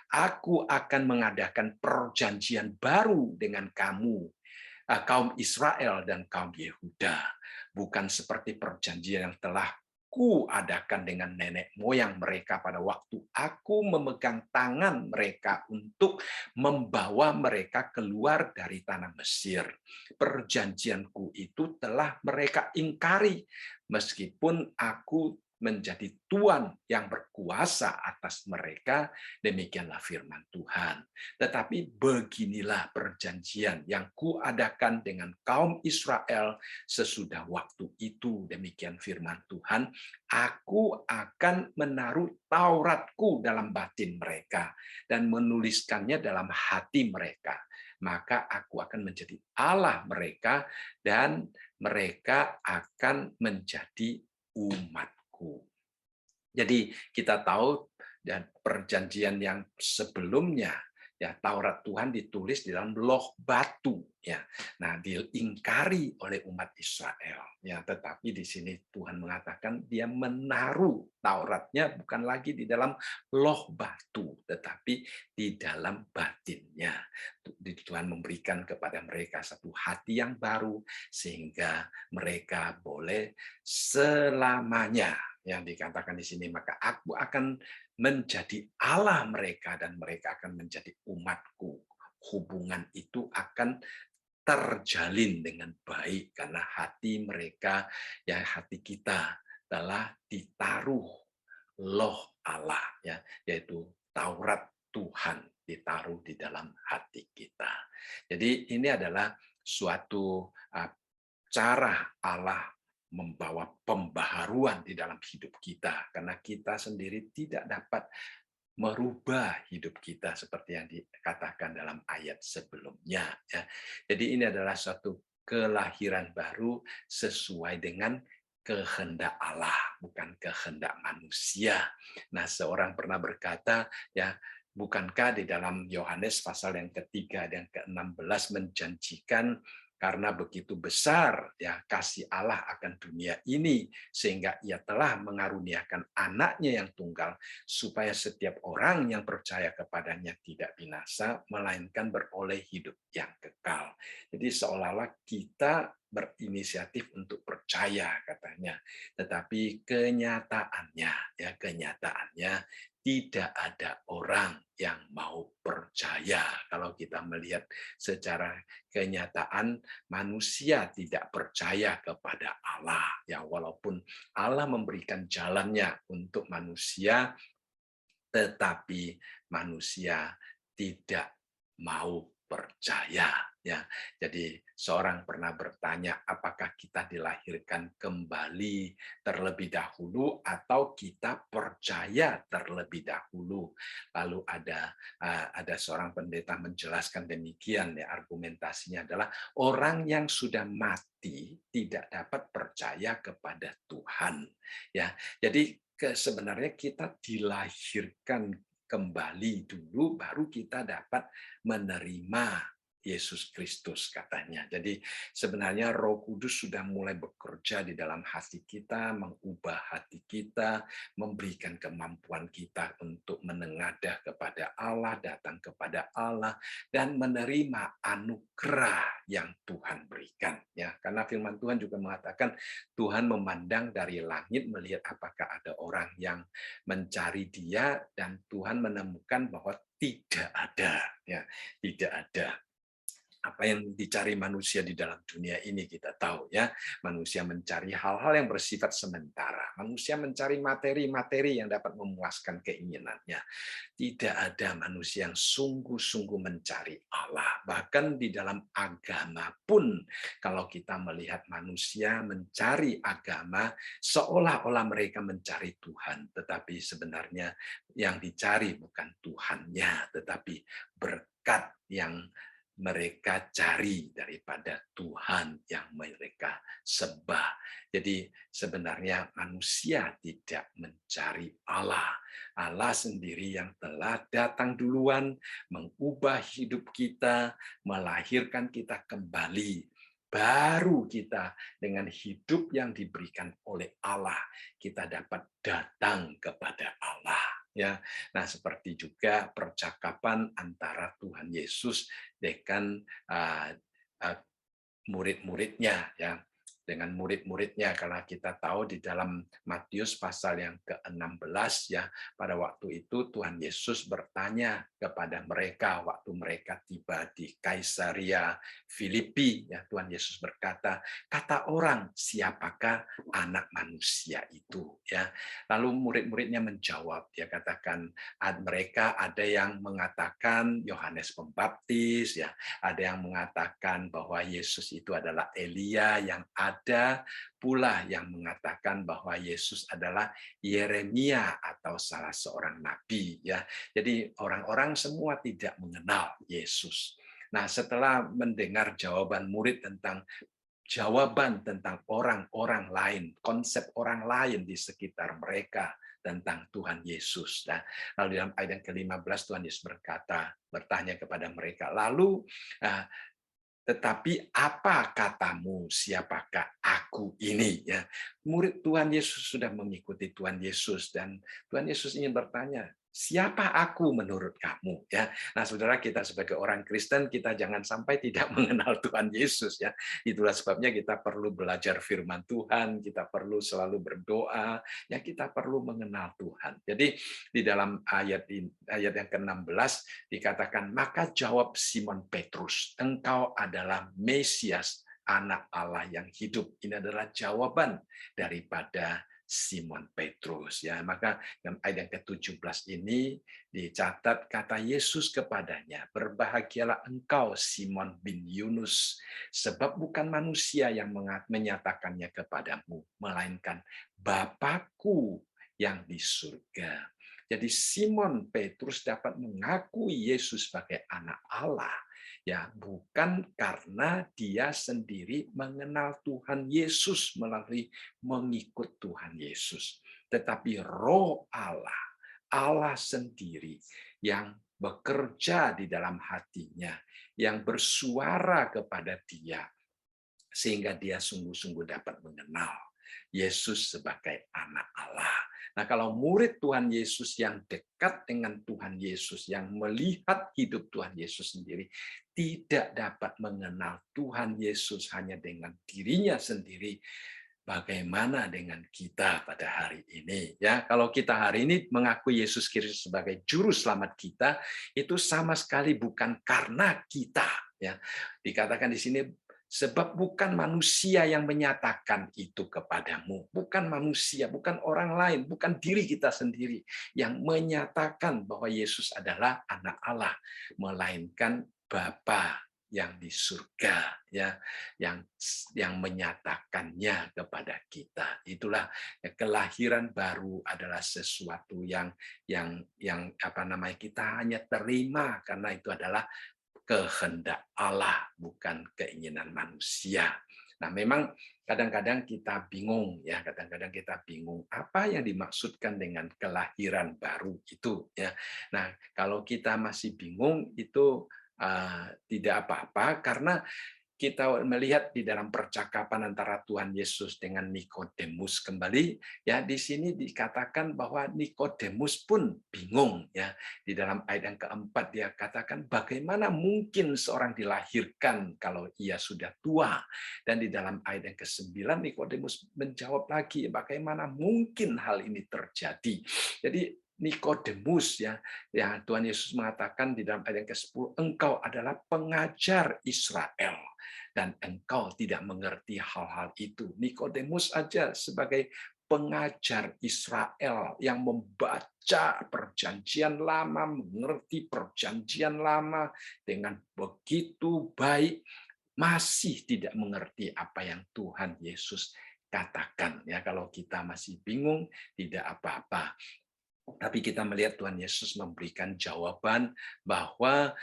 Aku akan mengadakan perjanjian baru dengan kamu, kaum Israel dan kaum Yehuda, bukan seperti perjanjian yang telah aku adakan dengan nenek moyang mereka pada waktu aku memegang tangan mereka untuk membawa mereka keluar dari tanah Mesir. Perjanjianku itu telah mereka ingkari, meskipun aku menjadi Tuhan yang berkuasa atas mereka, demikianlah firman Tuhan. Tetapi beginilah perjanjian yang kuadakan dengan kaum Israel sesudah waktu itu, demikian firman Tuhan, aku akan menaruh Tauratku dalam batin mereka dan menuliskannya dalam hati mereka. Maka aku akan menjadi Allah mereka dan mereka akan menjadi umatku. Jadi kita tahu dan perjanjian yang sebelumnya ya Taurat Tuhan ditulis di dalam loh batu ya. Nah, diingkari oleh umat Israel ya, tetapi di sini Tuhan mengatakan dia menaruh Tauratnya bukan lagi di dalam loh batu tetapi di dalam batinnya. Tuhan memberikan kepada mereka satu hati yang baru sehingga mereka boleh selamanya yang dikatakan di sini, maka aku akan menjadi Allah mereka dan mereka akan menjadi umatku. Hubungan itu akan terjalin dengan baik karena hati mereka, ya hati kita telah ditaruh loh Allah, ya yaitu Taurat Tuhan ditaruh di dalam hati kita. Jadi ini adalah suatu cara Allah membawa pembaharuan di dalam hidup kita karena kita sendiri tidak dapat merubah hidup kita seperti yang dikatakan dalam ayat sebelumnya ya. Jadi ini adalah suatu kelahiran baru sesuai dengan kehendak Allah, bukan kehendak manusia. Nah, seorang pernah berkata ya, bukankah di dalam Yohanes pasal yang ketiga dan ke-16 menjanjikan karena begitu besar ya kasih Allah akan dunia ini sehingga ia telah mengaruniakan anaknya yang tunggal supaya setiap orang yang percaya kepadanya tidak binasa melainkan beroleh hidup yang kekal. Jadi seolah-olah kita berinisiatif untuk percaya katanya, tetapi kenyataannya tidak ada orang yang mau percaya. Kalau kita melihat secara kenyataan, manusia tidak percaya kepada Allah. Ya, walaupun Allah memberikan jalannya untuk manusia, tetapi manusia tidak mau percaya ya. Jadi seorang pernah bertanya apakah kita dilahirkan kembali terlebih dahulu atau kita percaya terlebih dahulu. Lalu ada seorang pendeta menjelaskan demikian ya, argumentasinya adalah orang yang sudah mati tidak dapat percaya kepada Tuhan ya. Jadi sebenarnya kita dilahirkan kembali dulu baru kita dapat menerima Yesus Kristus katanya. Jadi sebenarnya Roh Kudus sudah mulai bekerja di dalam hati kita, mengubah hati kita, memberikan kemampuan kita untuk menengadah kepada Allah, datang kepada Allah dan menerima anugerah yang Tuhan berikan ya. Karena firman Tuhan juga mengatakan Tuhan memandang dari langit melihat apakah ada orang yang mencari Dia dan Tuhan menemukan bahwa tidak ada ya, tidak ada. Apa yang dicari manusia di dalam dunia ini kita tahu ya, manusia mencari hal-hal yang bersifat sementara, manusia mencari materi-materi yang dapat memuaskan keinginannya. Tidak ada manusia yang sungguh-sungguh mencari Allah. Bahkan di dalam agama pun kalau kita melihat manusia mencari agama seolah-olah mereka mencari Tuhan, tetapi sebenarnya yang dicari bukan Tuhannya, tetapi berkat yang mereka cari daripada Tuhan yang mereka sembah. Jadi sebenarnya manusia tidak mencari Allah. Allah sendiri yang telah datang duluan, mengubah hidup kita, melahirkan kita kembali. Baru kita dengan hidup yang diberikan oleh Allah, kita dapat datang kepada Allah. Ya, nah seperti juga percakapan antara Tuhan Yesus dengan murid-muridnya. Ya, dengan murid-muridnya, karena kita tahu di dalam Matius pasal yang ke-16 ya, pada waktu itu Tuhan Yesus bertanya kepada mereka waktu mereka tiba di Kaisaria Filipi ya, Tuhan Yesus berkata, kata orang siapakah anak manusia itu ya. Lalu murid-muridnya menjawab, dia katakan mereka ada yang mengatakan Yohanes Pembaptis ya, ada yang mengatakan bahwa Yesus itu adalah Elia, yang ada pula yang mengatakan bahwa Yesus adalah Yeremia atau salah seorang nabi ya. Jadi orang-orang semua tidak mengenal Yesus. Nah, setelah mendengar jawaban murid tentang orang-orang lain, konsep orang lain di sekitar mereka tentang Tuhan Yesus. Nah, lalu dalam ayat yang ke-15 Tuhan Yesus bertanya kepada mereka, lalu tetapi apa katamu, siapakah aku ini? Ya, murid Tuhan Yesus sudah mengikuti Tuhan Yesus dan Tuhan Yesus ingin bertanya, siapa aku menurut kamu? Ya, nah saudara, kita sebagai orang Kristen kita jangan sampai tidak mengenal Tuhan Yesus ya. Itulah sebabnya kita perlu belajar firman Tuhan, kita perlu selalu berdoa, ya kita perlu mengenal Tuhan. Jadi di dalam ayat yang ke-16 dikatakan, maka jawab Simon Petrus, engkau adalah Mesias, anak Allah yang hidup. Ini adalah jawaban daripada Simon Petrus ya. Maka dalam ayat yang ke-17 ini dicatat kata Yesus kepadanya, berbahagialah engkau Simon bin Yunus, sebab bukan manusia yang menyatakannya kepadamu, melainkan Bapakku yang di surga. Jadi Simon Petrus dapat mengakui Yesus sebagai anak Allah ya, bukan karena dia sendiri mengenal Tuhan Yesus melalui mengikut Tuhan Yesus, tetapi Roh Allah, Allah sendiri yang bekerja di dalam hatinya, yang bersuara kepada dia sehingga dia sungguh-sungguh dapat mengenal Yesus sebagai anak Allah. Nah, kalau murid Tuhan Yesus yang dekat dengan Tuhan Yesus, yang melihat hidup Tuhan Yesus sendiri, tidak dapat mengenal Tuhan Yesus hanya dengan dirinya sendiri, bagaimana dengan kita pada hari ini? Ya, kalau kita hari ini mengakui Yesus Kristus sebagai juru selamat kita, itu sama sekali bukan karena kita. Ya, dikatakan di sini, sebab bukan manusia yang menyatakan itu kepadamu, bukan manusia, bukan orang lain, bukan diri kita sendiri yang menyatakan bahwa Yesus adalah anak Allah, melainkan Bapa yang di surga ya, yang menyatakannya kepada kita. Itulah kelahiran baru adalah sesuatu yang apa namanya, kita hanya terima karena itu adalah kehendak Allah, bukan keinginan manusia. Nah, memang kadang-kadang kita bingung ya, kadang-kadang kita bingung apa yang dimaksudkan dengan kelahiran baru itu ya. Nah, kalau kita masih bingung itu tidak apa-apa, karena kita melihat di dalam percakapan antara Tuhan Yesus dengan Nikodemus kembali ya, di sini dikatakan bahwa Nikodemus pun bingung ya. Di dalam ayat yang keempat dia katakan, bagaimana mungkin seorang dilahirkan kalau ia sudah tua, dan di dalam ayat yang ke-9 Nikodemus menjawab lagi, bagaimana mungkin hal ini terjadi. Jadi Nikodemus ya, Tuhan Yesus mengatakan di dalam ayat yang ke-10, engkau adalah pengajar Israel dan engkau tidak mengerti hal-hal itu. Nikodemus aja sebagai pengajar Israel yang membaca perjanjian lama, mengerti perjanjian lama dengan begitu baik, masih tidak mengerti apa yang Tuhan Yesus katakan. Ya, kalau kita masih bingung, tidak apa-apa. Tapi kita melihat Tuhan Yesus memberikan jawaban bahwa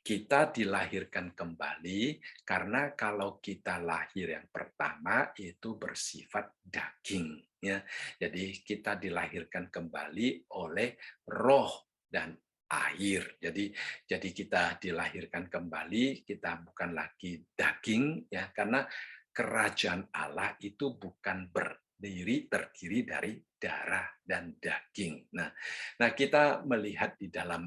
kita dilahirkan kembali karena kalau kita lahir yang pertama itu bersifat daging ya. Jadi kita dilahirkan kembali oleh roh dan air. Jadi kita dilahirkan kembali, kita bukan lagi daging ya, karena kerajaan Allah itu bukan terdiri dari darah dan daging. Nah, kita melihat di dalam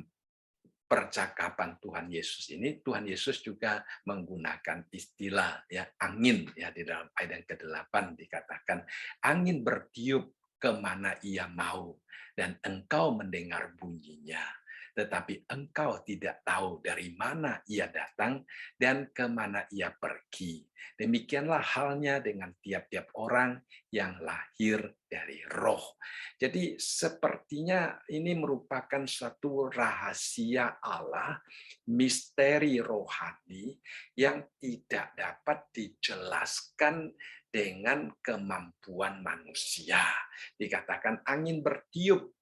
percakapan Tuhan Yesus ini, Tuhan Yesus juga menggunakan istilah ya angin ya di dalam ayat yang ke-8 dikatakan angin bertiup kemana ia mau dan engkau mendengar bunyinya. Tetapi engkau tidak tahu dari mana ia datang dan kemana ia pergi. Demikianlah halnya dengan tiap-tiap orang yang lahir dari roh. Jadi sepertinya ini merupakan suatu rahasia Allah, misteri rohani yang tidak dapat dijelaskan dengan kemampuan manusia. Dikatakan angin bertiup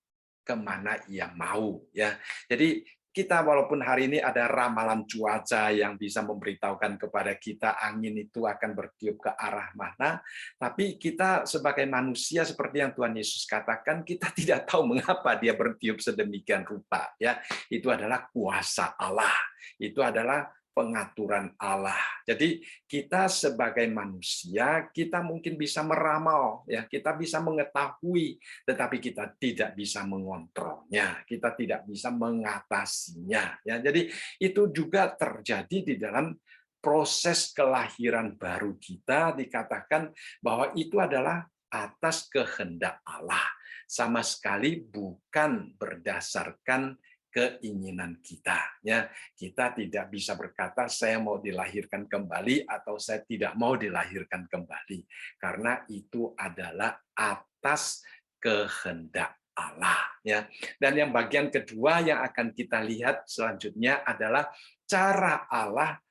kemana ia mau ya. Jadi kita walaupun hari ini ada ramalan cuaca yang bisa memberitahukan kepada kita angin itu akan bertiup ke arah mana, tapi kita sebagai manusia seperti yang Tuhan Yesus katakan, kita tidak tahu mengapa dia bertiup sedemikian rupa ya. Itu adalah kuasa Allah. Itu adalah pengaturan Allah. Jadi kita sebagai manusia, kita mungkin bisa meramal ya, kita bisa mengetahui, tetapi kita tidak bisa mengontrolnya, kita tidak bisa mengatasinya ya. Jadi itu juga terjadi di dalam proses kelahiran baru kita, dikatakan bahwa itu adalah atas kehendak Allah, sama sekali bukan berdasarkan keinginan kita ya. Kita tidak bisa berkata saya mau dilahirkan kembali atau saya tidak mau dilahirkan kembali, karena itu adalah atas kehendak Allah ya. Dan yang bagian kedua yang akan kita lihat selanjutnya adalah cara Allah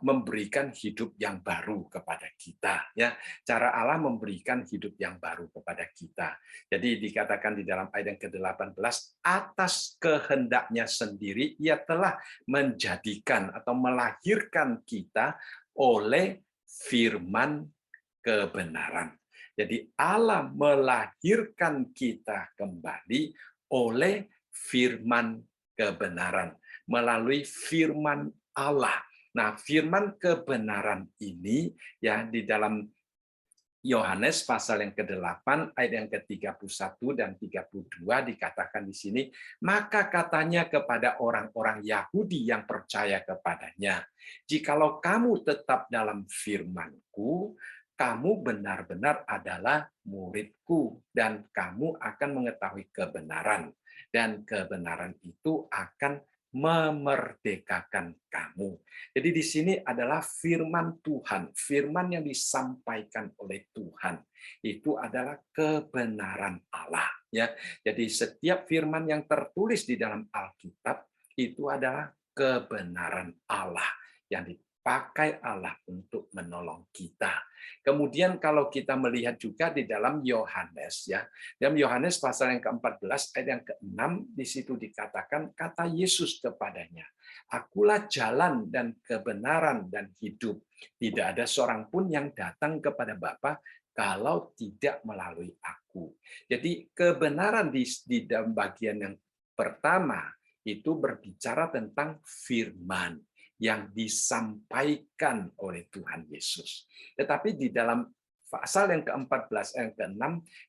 memberikan hidup yang baru kepada kita ya. Cara Allah memberikan hidup yang baru kepada kita. Jadi dikatakan di dalam ayat yang ke-18, atas kehendaknya sendiri ia telah menjadikan atau melahirkan kita oleh firman kebenaran. Jadi Allah melahirkan kita kembali oleh firman kebenaran, melalui firman Allah. Nah, firman kebenaran ini ya di dalam Yohanes pasal yang ke-8 ayat yang ke-31 dan 32 dikatakan di sini, maka katanya kepada orang-orang Yahudi yang percaya kepadanya, jikalau kamu tetap dalam firman-Ku, kamu benar-benar adalah murid-Ku dan kamu akan mengetahui kebenaran, dan kebenaran itu akan memerdekakan kamu. Jadi di sini adalah firman Tuhan, firman yang disampaikan oleh Tuhan. Itu adalah kebenaran Allah ya. Jadi setiap firman yang tertulis di dalam Alkitab itu adalah kebenaran Allah yang dipakai Allah untuk menolong kita. Kemudian kalau kita melihat juga di dalam Yohanes ya, dalam Yohanes pasal yang ke-14 ayat yang ke-6 di situ dikatakan kata Yesus kepadanya, akulah jalan dan kebenaran dan hidup. Tidak ada seorang pun yang datang kepada Bapa kalau tidak melalui aku. Jadi kebenaran di dalam bagian yang pertama itu berbicara tentang firman yang disampaikan oleh Tuhan Yesus. Tetapi di dalam pasal yang ke-14 yang ke-6,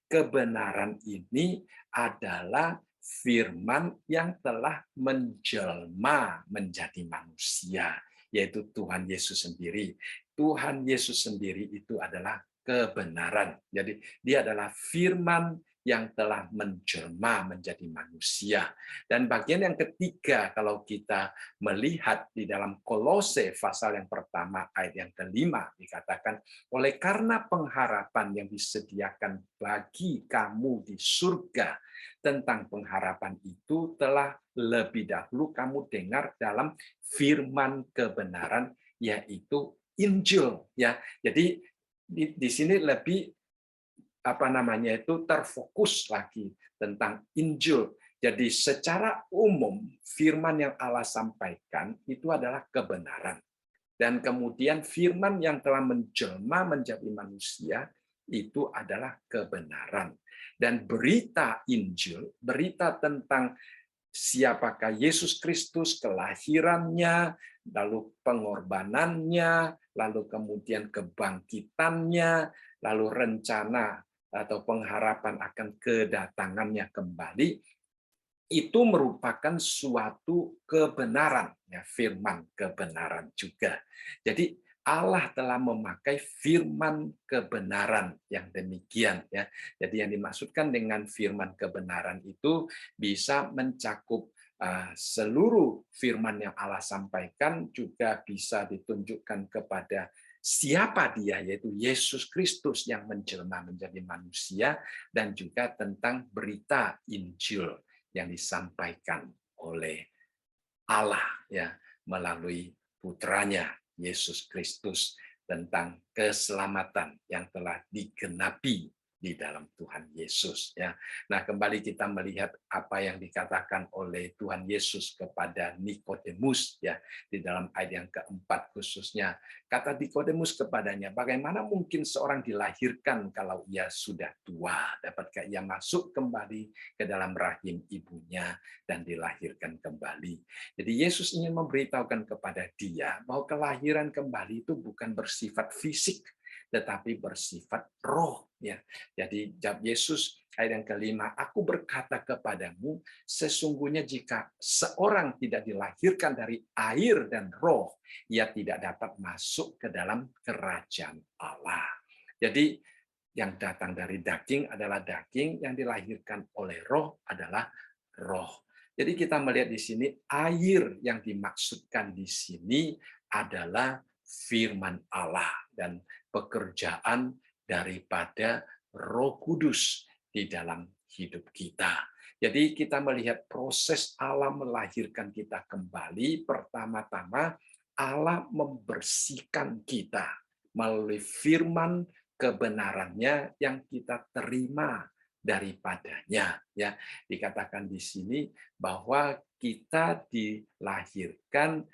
kebenaran ini adalah firman yang telah menjelma menjadi manusia, yaitu Tuhan Yesus sendiri. Tuhan Yesus sendiri itu adalah kebenaran. Jadi dia adalah firman yang telah menjelma menjadi manusia. Dan bagian yang ketiga, kalau kita melihat di dalam Kolose pasal yang pertama ayat yang ke-5 dikatakan, oleh karena pengharapan yang disediakan bagi kamu di surga, tentang pengharapan itu telah lebih dahulu kamu dengar dalam firman kebenaran, yaitu Injil ya. Jadi di sini lebih terfokus lagi tentang Injil. Jadi secara umum firman yang Allah sampaikan itu adalah kebenaran. Dan kemudian firman yang telah menjelma menjadi manusia itu adalah kebenaran. Dan berita Injil, berita tentang siapakah Yesus Kristus, kelahirannya, lalu pengorbanannya, lalu kemudian kebangkitannya, lalu rencana atau pengharapan akan kedatangannya kembali, itu merupakan suatu kebenaran, ya, firman kebenaran juga. Jadi Allah telah memakai firman kebenaran yang demikian, ya. Jadi yang dimaksudkan dengan firman kebenaran itu bisa mencakup seluruh firman yang Allah sampaikan, juga bisa ditunjukkan kepada siapa dia, yaitu Yesus Kristus yang menjelma menjadi manusia, dan juga tentang berita Injil yang disampaikan oleh Allah, ya, melalui putranya Yesus Kristus, tentang keselamatan yang telah digenapi di dalam Tuhan Yesus, ya. Nah, kembali kita melihat apa yang dikatakan oleh Tuhan Yesus kepada Nikodemus, ya, di dalam ayat yang keempat khususnya. Kata Nikodemus kepadanya, bagaimana mungkin seorang dilahirkan kalau ia sudah tua? Dapatkah ia masuk kembali ke dalam rahim ibunya dan dilahirkan kembali? Jadi Yesus ingin memberitahukan kepada dia bahwa kelahiran kembali itu bukan bersifat fisik, tetapi bersifat roh, ya. Jadi jawab Yesus ayat yang kelima, aku berkata kepadamu, sesungguhnya jika seorang tidak dilahirkan dari air dan roh, ia tidak dapat masuk ke dalam kerajaan Allah. Jadi yang datang dari daging adalah daging, yang dilahirkan oleh roh adalah roh. Jadi kita melihat di sini air yang dimaksudkan di sini adalah firman Allah dan pekerjaan daripada Roh Kudus di dalam hidup kita. Jadi kita melihat proses Allah melahirkan kita kembali. Pertama-tama Allah membersihkan kita melalui firman kebenarannya yang kita terima daripadanya, ya. Dikatakan di sini bahwa kita dilahirkan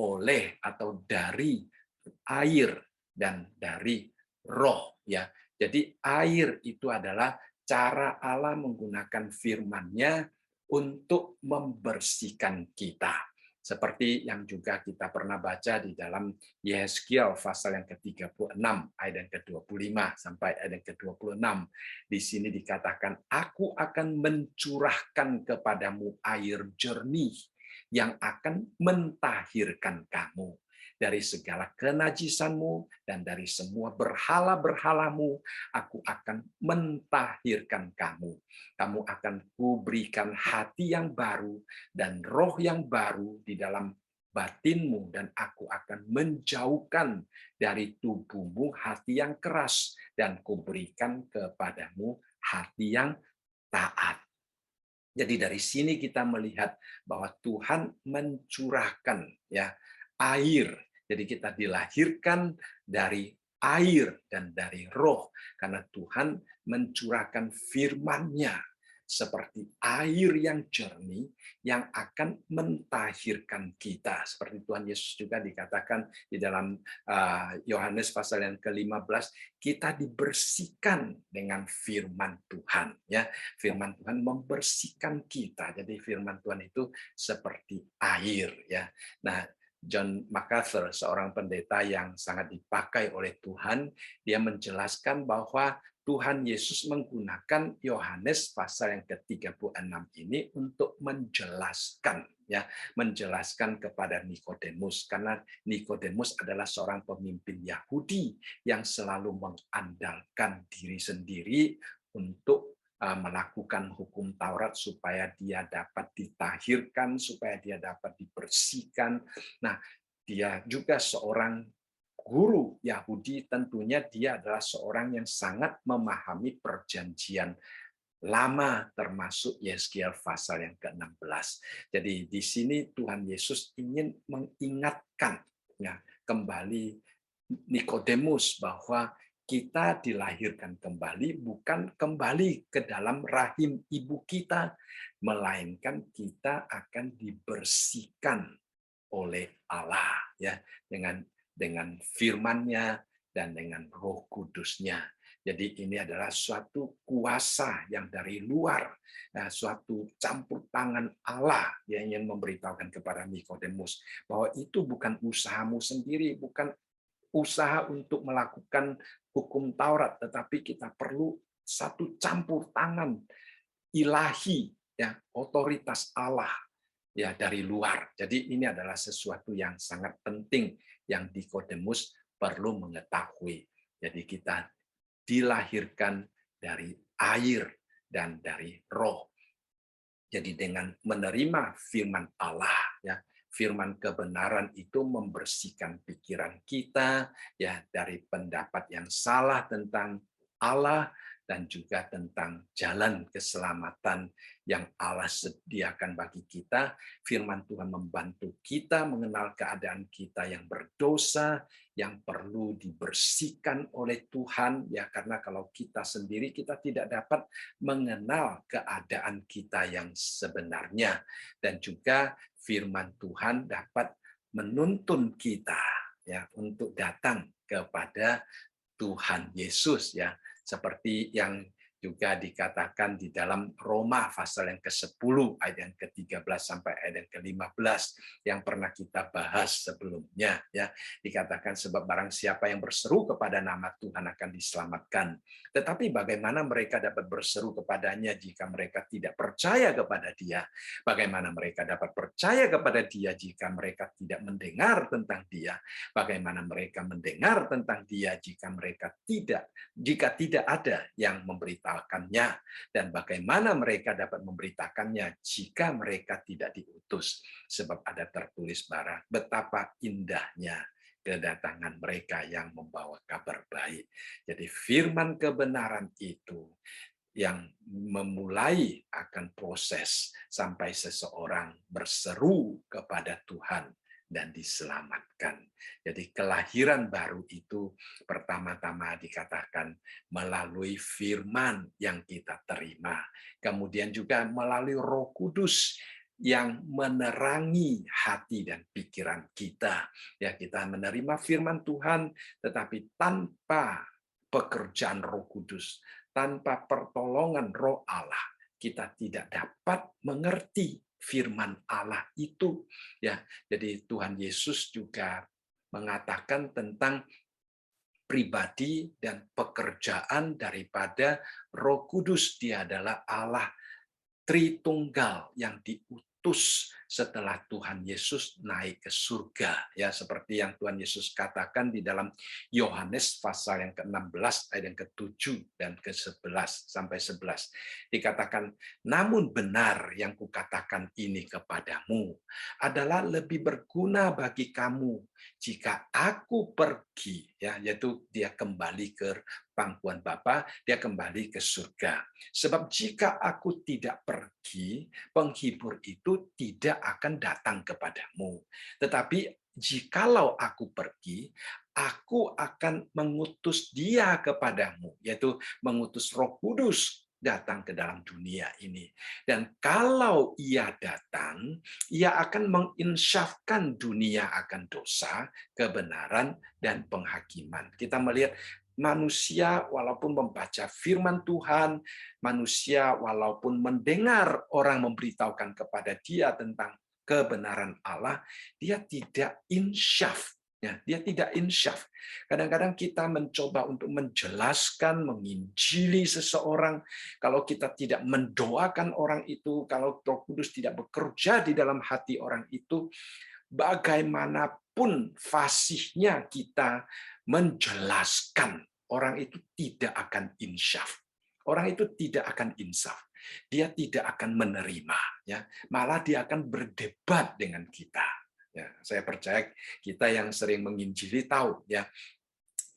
oleh atau dari air dan dari roh, ya. Jadi air itu adalah cara Allah menggunakan firman-Nya untuk membersihkan kita. Seperti yang juga kita pernah baca di dalam Yehezkiel pasal yang ke-36 ayat yang ke-25 sampai ayat yang ke-26. Di sini dikatakan, aku akan mencurahkan kepadamu air jernih yang akan mentahirkan kamu dari segala kenajisanmu dan dari semua berhala-berhalamu. Aku akan mentahirkan kamu. Kamu akan kuberikan hati yang baru dan roh yang baru di dalam batinmu, dan aku akan menjauhkan dari tubuhmu hati yang keras dan kuberikan kepadamu hati yang taat. Jadi dari sini kita melihat bahwa Tuhan mencurahkan, ya, air. Jadi kita dilahirkan dari air dan dari roh karena Tuhan mencurahkan firman-Nya seperti air yang jernih yang akan mentahirkan kita. Seperti Tuhan Yesus juga dikatakan di dalam Yohanes pasal yang ke-15, kita dibersihkan dengan firman Tuhan, ya. Firman Tuhan membersihkan kita. Jadi firman Tuhan itu seperti air, ya. Nah, John MacArthur, seorang pendeta yang sangat dipakai oleh Tuhan, dia menjelaskan bahwa Tuhan Yesus menggunakan Yohanes pasal yang ke-36 ini untuk menjelaskan, ya, menjelaskan kepada Nikodemus, karena Nikodemus adalah seorang pemimpin Yahudi yang selalu mengandalkan diri sendiri untuk melakukan hukum Taurat supaya dia dapat ditahirkan, supaya dia dapat dibersihkan. Nah, dia juga seorang guru Yahudi, tentunya dia adalah seorang yang sangat memahami perjanjian lama, termasuk Yehezkiel pasal yang ke-16. Jadi di sini Tuhan Yesus ingin mengingatkan, ya, kembali Nikodemus bahwa kita dilahirkan kembali bukan kembali ke dalam rahim ibu kita, melainkan kita akan dibersihkan oleh Allah, ya, dengan firman-Nya dan dengan Roh Kudus-Nya. Jadi ini adalah suatu kuasa yang dari luar, suatu campur tangan Allah yang ingin memberitahukan kepada Nikodemus bahwa itu bukan usahamu sendiri, bukan usaha untuk melakukan hukum Taurat, tetapi kita perlu satu campur tangan ilahi ya, otoritas Allah ya dari luar. Jadi ini adalah sesuatu yang sangat penting yang Nikodemus perlu mengetahui. Jadi kita dilahirkan dari air dan dari roh. Jadi dengan menerima firman Allah, ya, firman kebenaran itu membersihkan pikiran kita ya dari pendapat yang salah tentang Allah dan juga tentang jalan keselamatan yang Allah sediakan bagi kita. Firman Tuhan membantu kita mengenal keadaan kita yang berdosa, yang perlu dibersihkan oleh Tuhan ya, karena kalau kita sendiri kita tidak dapat mengenal keadaan kita yang sebenarnya, dan juga firman Tuhan dapat menuntun kita ya untuk datang kepada Tuhan Yesus ya, seperti yang juga dikatakan di dalam Roma pasal yang ke-10 ayat yang ke-13 sampai ayat yang ke-15 yang pernah kita bahas sebelumnya ya. Dikatakan sebab barang siapa yang berseru kepada nama Tuhan akan diselamatkan. Tetapi bagaimana mereka dapat berseru kepadanya jika mereka tidak percaya kepada Dia? Bagaimana mereka dapat percaya kepada Dia jika mereka tidak mendengar tentang Dia? Bagaimana mereka mendengar tentang Dia jika tidak ada yang memberitakannya, dan bagaimana mereka dapat memberitakannya jika mereka tidak diutus, sebab ada tertulis betapa indahnya kedatangan mereka yang membawa kabar baik. Jadi firman kebenaran itu yang memulai akan proses sampai seseorang berseru kepada Tuhan dan diselamatkan. Jadi kelahiran baru itu pertama-tama dikatakan melalui firman yang kita terima. Kemudian juga melalui Roh Kudus yang menerangi hati dan pikiran kita. Ya, kita menerima firman Tuhan, tetapi tanpa pekerjaan Roh Kudus, tanpa pertolongan Roh Allah, kita tidak dapat mengerti firman Allah itu. Ya, jadi Tuhan Yesus juga mengatakan tentang pribadi dan pekerjaan daripada Roh Kudus. Dia adalah Allah Tritunggal yang diutus setelah Tuhan Yesus naik ke surga, ya, seperti yang Tuhan Yesus katakan di dalam Yohanes pasal yang ke-16 ayat yang ke-7 dan ke-11 sampai 11. Dikatakan, namun benar yang kukatakan ini kepadamu adalah lebih berguna bagi kamu jika aku pergi, ya, yaitu dia kembali ke pangkuan Bapa, dia kembali ke surga. Sebab jika aku tidak pergi, penghibur itu tidak akan datang kepadamu. Tetapi jikalau aku pergi, aku akan mengutus dia kepadamu, yaitu mengutus Roh Kudus datang ke dalam dunia ini. Dan kalau ia datang, ia akan menginsyafkan dunia akan dosa, kebenaran, dan penghakiman. Kita melihat manusia walaupun membaca firman Tuhan, manusia walaupun mendengar orang memberitahukan kepada dia tentang kebenaran Allah, dia tidak insyaf. Ya, dia tidak insyaf. Kadang-kadang kita mencoba untuk menjelaskan, menginjili seseorang, kalau kita tidak mendoakan orang itu, kalau Roh Kudus tidak bekerja di dalam hati orang itu, bagaimanapun fasihnya kita menjelaskan, orang itu tidak akan insyaf. Orang itu tidak akan insaf. Dia tidak akan menerima, ya. Malah dia akan berdebat dengan kita. Ya, saya percaya kita yang sering menginjili tahu, ya.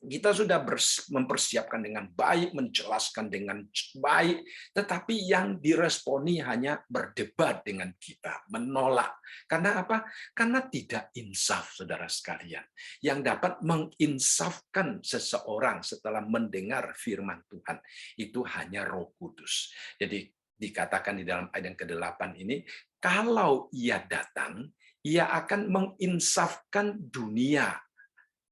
Kita sudah mempersiapkan dengan baik, menjelaskan dengan baik, tetapi yang diresponi hanya berdebat dengan kita, menolak. Karena apa? Karena tidak insaf, saudara sekalian. Yang dapat menginsafkan seseorang setelah mendengar firman Tuhan, itu hanya Roh Kudus. Jadi dikatakan di dalam ayat yang ke-8 ini, kalau ia datang, ia akan menginsafkan dunia.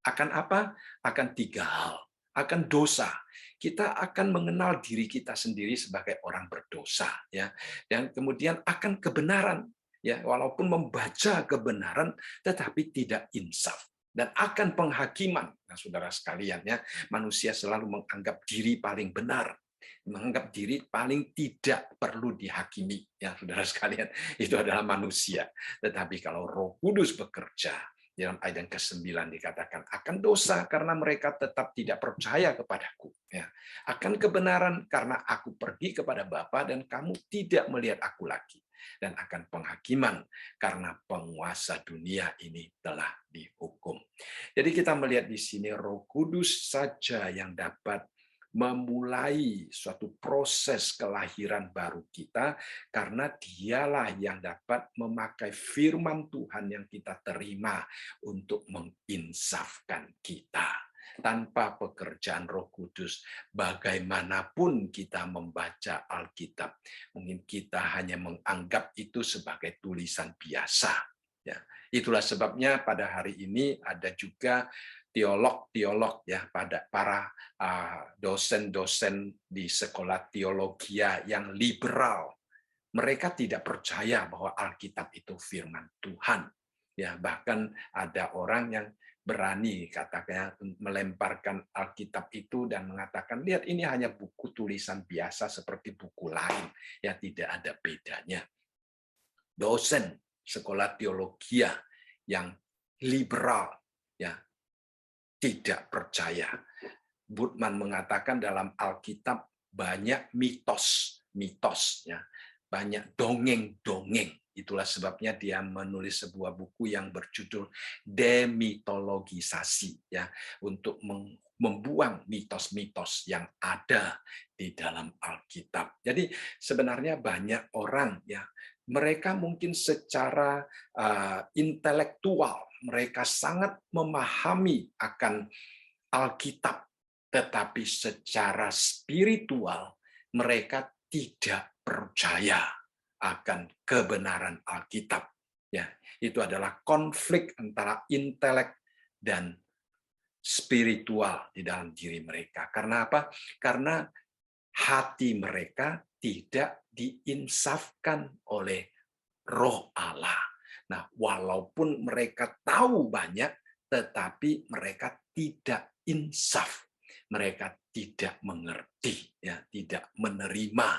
Akan apa? Akan 3 hal. Akan dosa. Kita akan mengenal diri kita sendiri sebagai orang berdosa, ya. Dan kemudian akan kebenaran, ya, walaupun membaca kebenaran tetapi tidak insaf. Dan akan penghakiman. Nah, saudara sekalian, ya, manusia selalu menganggap diri paling benar. menganggap diri paling tidak perlu dihakimi, ya saudara sekalian, itu adalah manusia. Tetapi kalau Roh Kudus bekerja, dalam ayat yang ke-9 dikatakan akan dosa karena mereka tetap tidak percaya kepadaku, ya. Akan kebenaran karena aku pergi kepada Bapa dan kamu tidak melihat aku lagi, dan akan penghakiman karena penguasa dunia ini telah dihukum. Jadi kita melihat di sini Roh Kudus saja yang dapat memulai suatu proses kelahiran baru kita, karena dialah yang dapat memakai firman Tuhan yang kita terima untuk menginsafkan kita. Tanpa pekerjaan Roh Kudus, bagaimanapun kita membaca Alkitab, mungkin kita hanya menganggap itu sebagai tulisan biasa. Ya, itulah sebabnya pada hari ini ada juga teolog-teolog, ya, pada para dosen-dosen di sekolah teologi yang liberal. Mereka tidak percaya bahwa Alkitab itu firman Tuhan. Ya, bahkan ada orang yang berani katanya melemparkan Alkitab itu dan mengatakan, lihat ini hanya buku tulisan biasa seperti buku lain, ya tidak ada bedanya. Dosen sekolah teologi yang liberal, ya, tidak percaya. Bultmann mengatakan dalam Alkitab banyak mitos, ya, banyak dongeng-dongeng. Itulah sebabnya dia menulis sebuah buku yang berjudul Demitologisasi, ya, untuk membuang mitos-mitos yang ada di dalam Alkitab. Jadi sebenarnya banyak orang, ya, mereka mungkin secara intelektual mereka sangat memahami akan Alkitab, tetapi secara spiritual mereka tidak percaya akan kebenaran Alkitab. Ya, itu adalah konflik antara intelek dan spiritual di dalam diri mereka. Karena apa? Karena hati mereka tidak diinsafkan oleh Roh Allah. Nah, walaupun mereka tahu banyak, tetapi mereka tidak insaf. Mereka tidak mengerti, ya, tidak menerima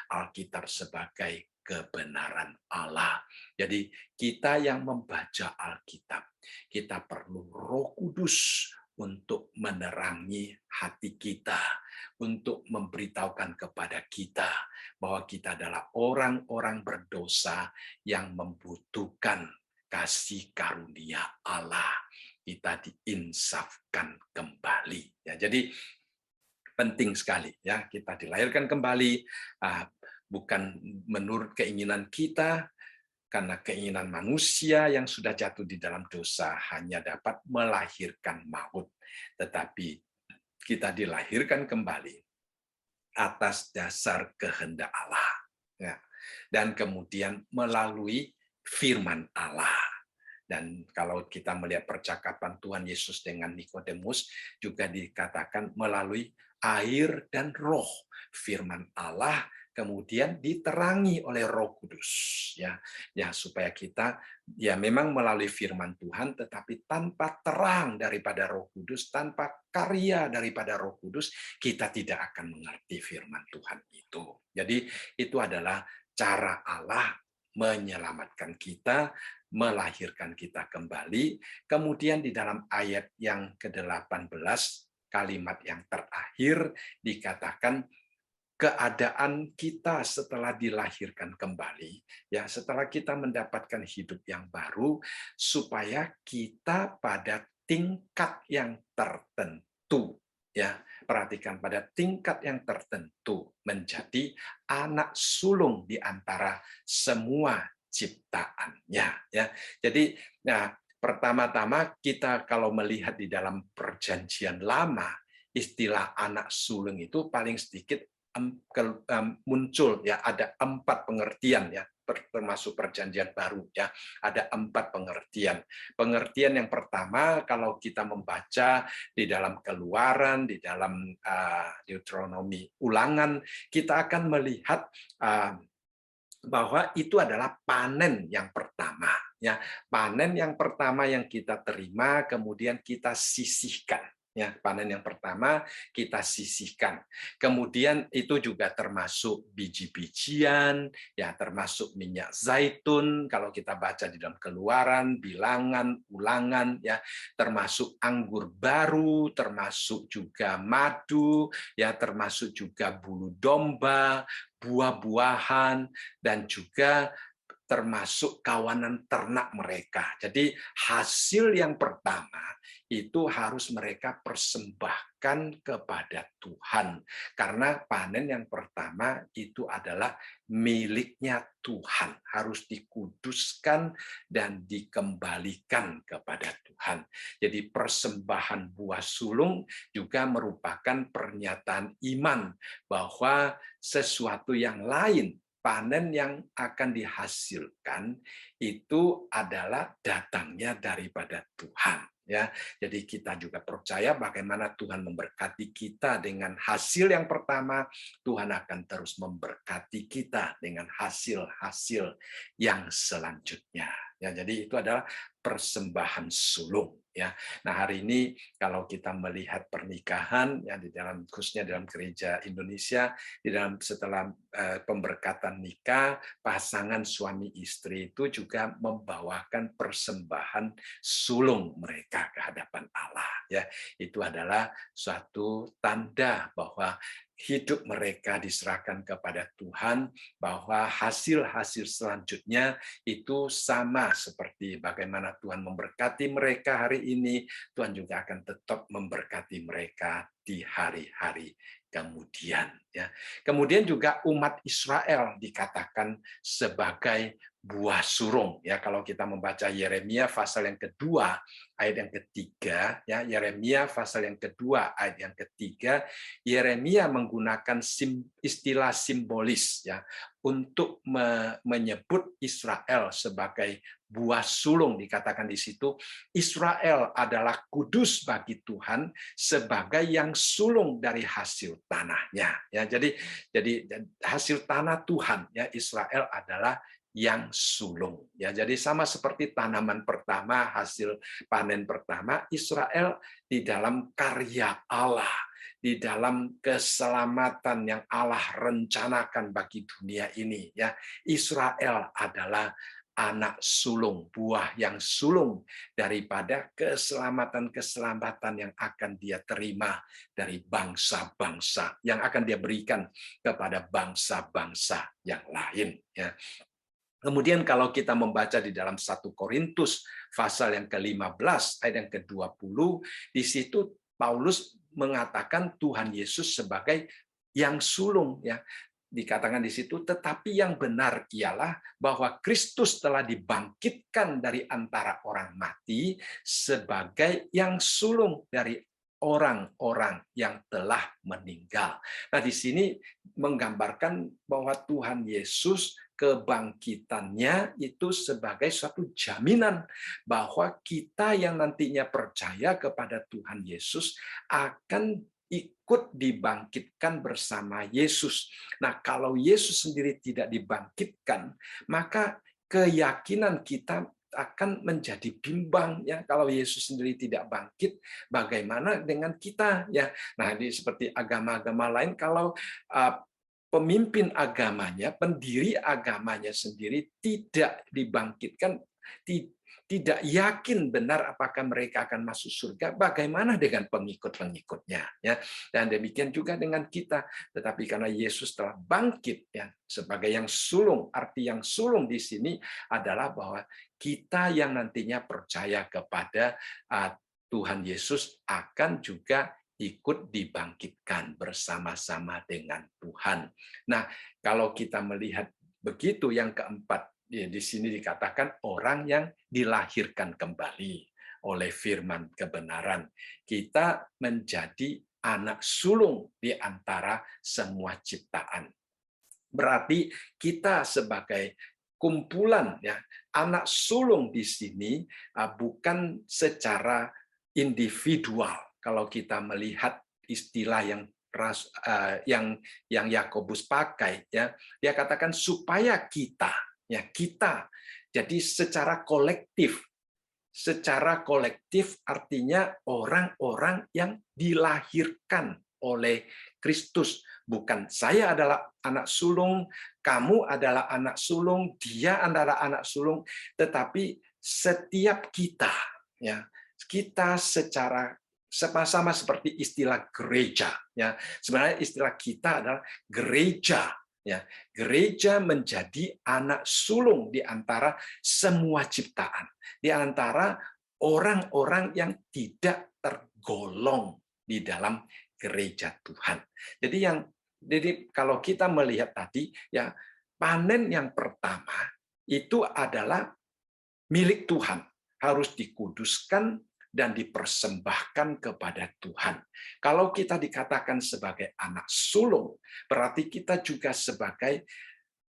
Alkitab sebagai kebenaran Allah. Jadi kita yang membaca Alkitab, kita perlu Roh Kudus untuk menerangi hati kita, untuk memberitahukan kepada kita bahwa kita adalah orang-orang berdosa yang membutuhkan kasih karunia Allah. Kita diinsafkan kembali. Ya, jadi penting sekali, ya, kita dilahirkan kembali, bukan menurut keinginan kita, karena keinginan manusia yang sudah jatuh di dalam dosa hanya dapat melahirkan maut. Tetapi kita dilahirkan kembali atas dasar kehendak Allah. Ya. Dan kemudian melalui firman Allah. Dan kalau kita melihat percakapan Tuhan Yesus dengan Nikodemus, juga dikatakan melalui air dan roh. Firman Allah kemudian diterangi oleh Roh Kudus, ya, supaya kita, ya, memang melalui firman Tuhan, tetapi tanpa terang daripada Roh Kudus, tanpa karya daripada Roh Kudus, kita tidak akan mengerti firman Tuhan itu. Jadi itu adalah cara Allah menyelamatkan kita, melahirkan kita kembali. Kemudian di dalam ayat yang ke-18, kalimat yang terakhir dikatakan keadaan kita setelah dilahirkan kembali, ya, setelah kita mendapatkan hidup yang baru, supaya kita pada tingkat yang tertentu, ya, perhatikan, pada tingkat yang tertentu menjadi anak sulung di antara semua ciptaannya, ya. Jadi, nah, pertama-tama kita kalau melihat di dalam Perjanjian Lama, istilah anak sulung itu paling sedikit muncul, ya, ada 4 pengertian, ya, termasuk Perjanjian Baru, ya, ada 4 pengertian. Pengertian yang pertama, kalau kita membaca di dalam Keluaran, di dalam Deuteronomi, Ulangan, kita akan melihat bahwa itu adalah panen yang pertama, ya, panen yang pertama yang kita terima, kemudian kita sisihkan. Ya, panen yang pertama kita sisihkan. Kemudian itu juga termasuk biji-bijian, ya termasuk minyak zaitun kalau kita baca di dalam Keluaran, Bilangan, Ulangan, ya termasuk anggur baru, termasuk juga madu, ya termasuk juga bulu domba, buah-buahan, dan juga termasuk kawanan ternak mereka. Jadi hasil yang pertama itu harus mereka persembahkan kepada Tuhan. Karena panen yang pertama itu adalah miliknya Tuhan. Harus dikuduskan dan dikembalikan kepada Tuhan. Jadi persembahan buah sulung juga merupakan pernyataan iman bahwa sesuatu yang lain, panen yang akan dihasilkan itu adalah datangnya daripada Tuhan, ya. Jadi kita juga percaya bagaimana Tuhan memberkati kita dengan hasil yang pertama, Tuhan akan terus memberkati kita dengan hasil-hasil yang selanjutnya. Ya, jadi itu adalah persembahan sulung, ya. Nah, hari ini kalau kita melihat pernikahan ya di dalam, khususnya dalam gereja Indonesia, di dalam setelah pemberkatan nikah, pasangan suami istri itu juga membawakan persembahan sulung mereka ke hadapan Allah, ya. Itu adalah suatu tanda bahwa hidup mereka diserahkan kepada Tuhan, bahwa hasil-hasil selanjutnya itu sama seperti bagaimana Tuhan memberkati mereka hari ini, Tuhan juga akan tetap memberkati mereka di hari-hari kemudian, ya. Kemudian juga umat Israel dikatakan sebagai buah surung, ya. Kalau kita membaca Yeremia pasal yang kedua ayat yang ketiga, ya, Yeremia pasal yang kedua ayat yang ketiga, Yeremia menggunakan istilah simbolis, ya, untuk menyebut Israel sebagai buah sulung. Dikatakan di situ Israel adalah kudus bagi Tuhan sebagai yang sulung dari hasil tanahnya, ya. Jadi hasil tanah Tuhan, ya, Israel adalah yang sulung, ya. Jadi sama seperti tanaman pertama, hasil panen pertama, Israel di dalam karya Allah, di dalam keselamatan yang Allah rencanakan bagi dunia ini, ya. Israel adalah anak sulung, buah yang sulung daripada keselamatan-keselamatan yang akan dia terima dari bangsa-bangsa, yang akan dia berikan kepada bangsa-bangsa yang lain, ya. Kemudian kalau kita membaca di dalam 1 Korintus pasal yang ke-15 ayat yang ke-20, di situ Paulus mengatakan Tuhan Yesus sebagai yang sulung, ya. Dikatakan di situ, tetapi yang benar ialah bahwa Kristus telah dibangkitkan dari antara orang mati sebagai yang sulung dari orang-orang yang telah meninggal. Nah, di sini menggambarkan bahwa Tuhan Yesus kebangkitannya itu sebagai suatu jaminan bahwa kita yang nantinya percaya kepada Tuhan Yesus akan ikut dibangkitkan bersama Yesus. Nah, kalau Yesus sendiri tidak dibangkitkan, maka keyakinan kita akan menjadi bimbang, ya. Kalau Yesus sendiri tidak bangkit, bagaimana dengan kita, ya. Nah, ini seperti agama-agama lain, kalau pemimpin agamanya, pendiri agamanya sendiri tidak dibangkitkan, tidak yakin benar apakah mereka akan masuk surga, bagaimana dengan pengikut-pengikutnya, ya. Dan demikian juga dengan kita. Tetapi karena Yesus telah bangkit, ya, sebagai yang sulung, arti yang sulung di sini adalah bahwa kita yang nantinya percaya kepada Tuhan Yesus akan juga ikut dibangkitkan bersama-sama dengan Tuhan. Nah, kalau kita melihat begitu, yang keempat, di sini dikatakan orang yang dilahirkan kembali oleh firman kebenaran. Kita menjadi anak sulung di antara semua ciptaan. Berarti kita sebagai kumpulan, ya, anak sulung di sini bukan secara individual. Kalau kita melihat istilah yang Yakobus pakai, ya, dia katakan supaya kita, ya, kita jadi secara kolektif secara kolektif artinya orang-orang yang dilahirkan oleh Kristus. Bukan saya adalah anak sulung, kamu adalah anak sulung, dia adalah anak sulung, tetapi setiap kita, ya, kita secara sama-sama seperti istilah gereja, ya. Sebenarnya istilah kita adalah gereja, ya. Gereja menjadi anak sulung di antara semua ciptaan, di antara orang-orang yang tidak tergolong di dalam gereja Tuhan. Jadi kalau kita melihat tadi, ya, panen yang pertama itu adalah milik Tuhan, harus dikuduskan dan dipersembahkan kepada Tuhan. Kalau kita dikatakan sebagai anak sulung, berarti kita juga sebagai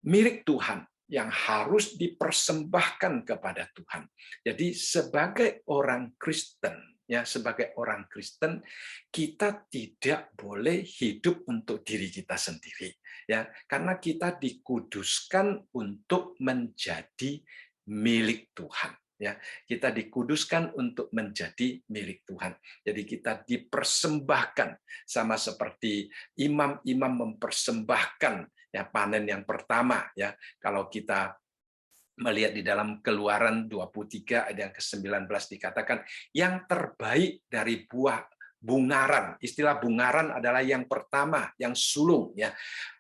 milik Tuhan yang harus dipersembahkan kepada Tuhan. Jadi sebagai orang Kristen, ya, sebagai orang Kristen, kita tidak boleh hidup untuk diri kita sendiri, ya, karena kita dikuduskan untuk menjadi milik Tuhan. Ya, kita dikuduskan untuk menjadi milik Tuhan. Jadi kita dipersembahkan sama seperti imam-imam mempersembahkan, ya, panen yang pertama, ya. Kalau kita melihat di dalam Keluaran 23 ayat yang ke-19 dikatakan yang terbaik dari buah bungaran. Istilah bungaran adalah yang pertama, yang sulung, ya.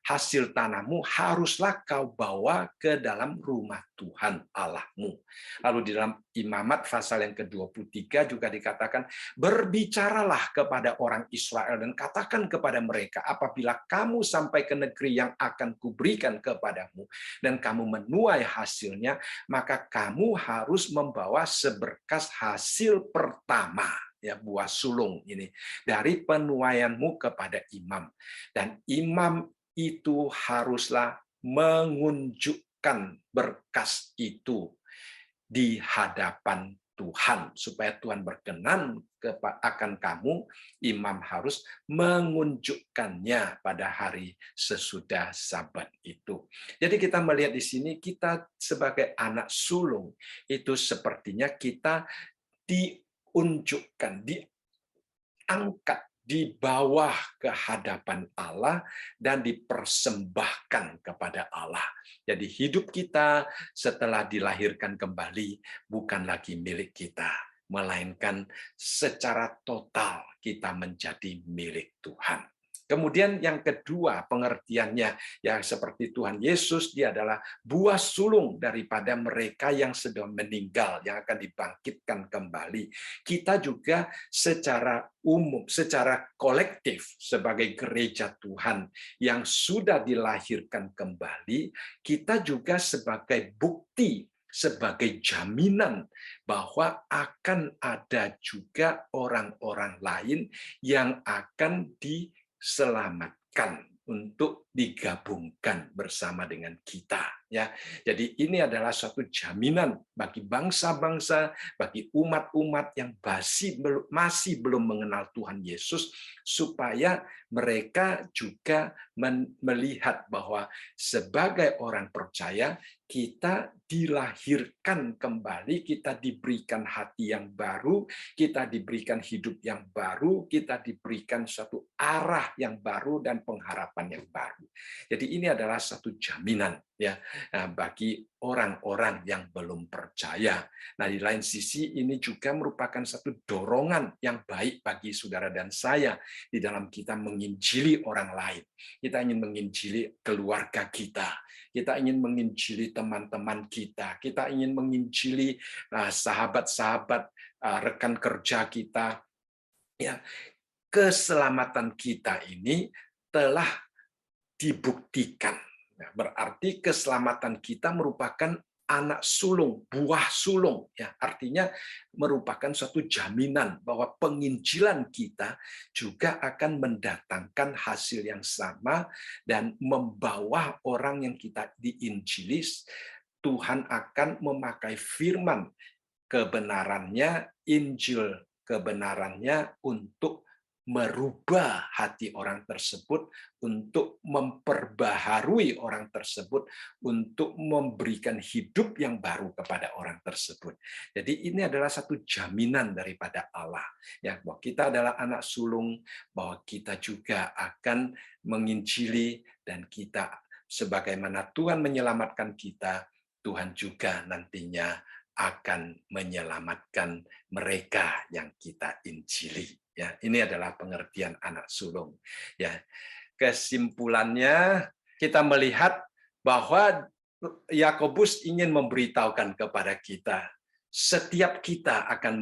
Hasil tanahmu haruslah kau bawa ke dalam rumah Tuhan Allahmu. Lalu di dalam Imamat pasal yang ke-23 juga dikatakan, berbicaralah kepada orang Israel dan katakan kepada mereka, apabila kamu sampai ke negeri yang akan kuberikan kepadamu dan kamu menuai hasilnya, maka kamu harus membawa seberkas hasil pertama, ya, buah sulung ini dari penuaianmu kepada imam. Dan imam itu haruslah mengunjukkan berkas itu di hadapan Tuhan, supaya Tuhan berkenan akan kamu. Imam harus mengunjukkannya pada hari sesudah Sabat itu. Jadi kita melihat di sini, kita sebagai anak sulung itu sepertinya kita diunjukkan, diangkat, di bawah ke hadapan Allah dan dipersembahkan kepada Allah. Jadi hidup kita setelah dilahirkan kembali bukan lagi milik kita, melainkan secara total kita menjadi milik Tuhan. Kemudian yang kedua pengertiannya, ya, seperti Tuhan Yesus, dia adalah buah sulung daripada mereka yang sudah meninggal, yang akan dibangkitkan kembali. Kita juga secara umum, secara kolektif sebagai gereja Tuhan yang sudah dilahirkan kembali, kita juga sebagai bukti, sebagai jaminan bahwa akan ada juga orang-orang lain yang akan diselamatkan untuk digabungkan bersama dengan kita, ya. Jadi ini adalah suatu jaminan bagi bangsa-bangsa, bagi umat-umat yang masih belum mengenal Tuhan Yesus, supaya mereka juga melihat bahwa sebagai orang percaya kita dilahirkan kembali, kita diberikan hati yang baru, kita diberikan hidup yang baru, kita diberikan suatu arah yang baru dan pengharapan yang baru. Jadi ini adalah satu jaminan, ya, bagi orang-orang yang belum percaya. Nah, di lain sisi ini juga merupakan satu dorongan yang baik bagi saudara dan saya di dalam kita menginjili orang lain. Kita ingin menginjili keluarga kita, kita ingin menginjili teman-teman kita ingin menginjili sahabat-sahabat, rekan kerja kita, ya. Keselamatan kita ini telah dibuktikan. Berarti keselamatan kita merupakan anak sulung, buah sulung, ya. Artinya merupakan suatu jaminan bahwa penginjilan kita juga akan mendatangkan hasil yang sama dan membawa orang yang kita diinjili. Tuhan akan memakai firman kebenarannya, Injil kebenarannya untuk merubah hati orang tersebut, untuk memperbaharui orang tersebut, untuk memberikan hidup yang baru kepada orang tersebut. Jadi ini adalah satu jaminan daripada Allah, ya, bahwa kita adalah anak sulung, bahwa kita juga akan menginjili, dan kita sebagaimana Tuhan menyelamatkan kita, Tuhan juga nantinya akan menyelamatkan mereka yang kita injili. Ya, ini adalah pengertian anak sulung. Ya, kesimpulannya kita melihat bahwa Yakobus ingin memberitahukan kepada kita, setiap kita akan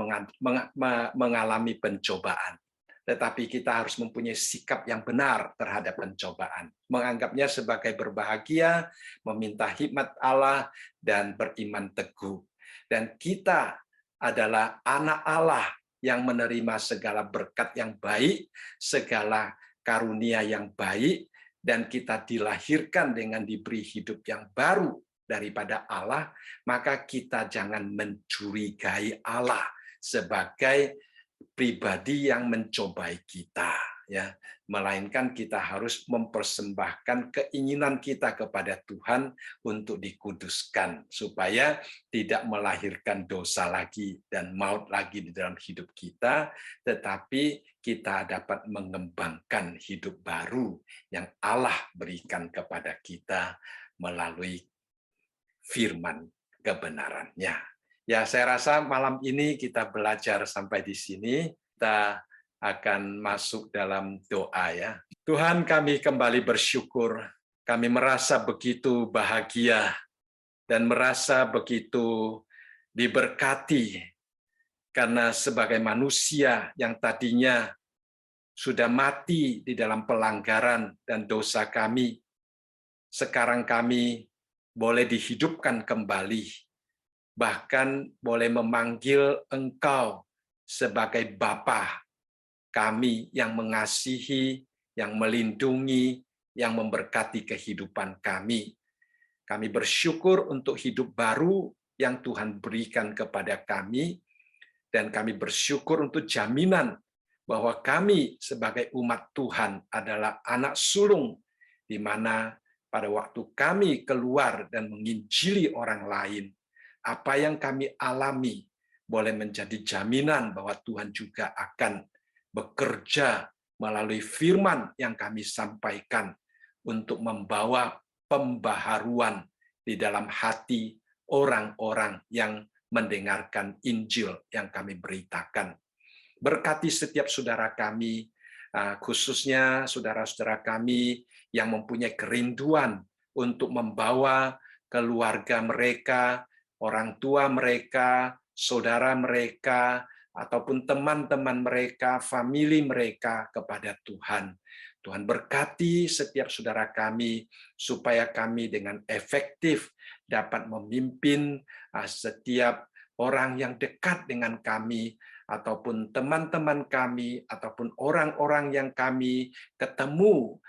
mengalami pencobaan. Tetapi kita harus mempunyai sikap yang benar terhadap pencobaan. Menganggapnya sebagai berbahagia, meminta hikmat Allah, dan beriman teguh. Dan kita adalah anak Allah yang menerima segala berkat yang baik, segala karunia yang baik, dan kita dilahirkan dengan diberi hidup yang baru daripada Allah, maka kita jangan mencurigai Allah sebagai pribadi yang mencobai kita, ya, melainkan kita harus mempersembahkan keinginan kita kepada Tuhan untuk dikuduskan, supaya tidak melahirkan dosa lagi dan maut lagi di dalam hidup kita, tetapi kita dapat mengembangkan hidup baru yang Allah berikan kepada kita melalui firman kebenarannya. Ya, saya rasa malam ini kita belajar sampai di sini. Kita akan masuk dalam doa, ya. Tuhan, kami kembali bersyukur. Kami merasa begitu bahagia dan merasa begitu diberkati, karena sebagai manusia yang tadinya sudah mati di dalam pelanggaran dan dosa kami, sekarang kami boleh dihidupkan kembali, bahkan boleh memanggil Engkau sebagai Bapa kami yang mengasihi, yang melindungi, yang memberkati kehidupan kami. Kami bersyukur untuk hidup baru yang Tuhan berikan kepada kami, dan kami bersyukur untuk jaminan bahwa kami sebagai umat Tuhan adalah anak sulung, di mana pada waktu kami keluar dan menginjili orang lain, apa yang kami alami boleh menjadi jaminan bahwa Tuhan juga akan bekerja melalui firman yang kami sampaikan untuk membawa pembaharuan di dalam hati orang-orang yang mendengarkan Injil yang kami beritakan. Berkati setiap saudara kami, khususnya saudara-saudara kami yang mempunyai kerinduan untuk membawa keluarga mereka, orang tua mereka, saudara mereka, ataupun teman-teman mereka, famili mereka kepada Tuhan. Tuhan berkati setiap saudara kami, supaya kami dengan efektif dapat memimpin setiap orang yang dekat dengan kami, ataupun teman-teman kami, ataupun orang-orang yang kami ketemu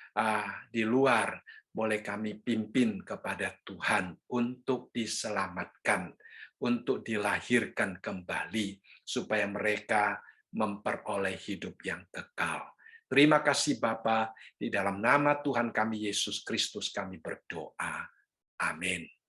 di luar, boleh kami pimpin kepada Tuhan untuk diselamatkan, untuk dilahirkan kembali, supaya mereka memperoleh hidup yang kekal. Terima kasih Bapa, di dalam nama Tuhan kami Yesus Kristus kami berdoa. Amin.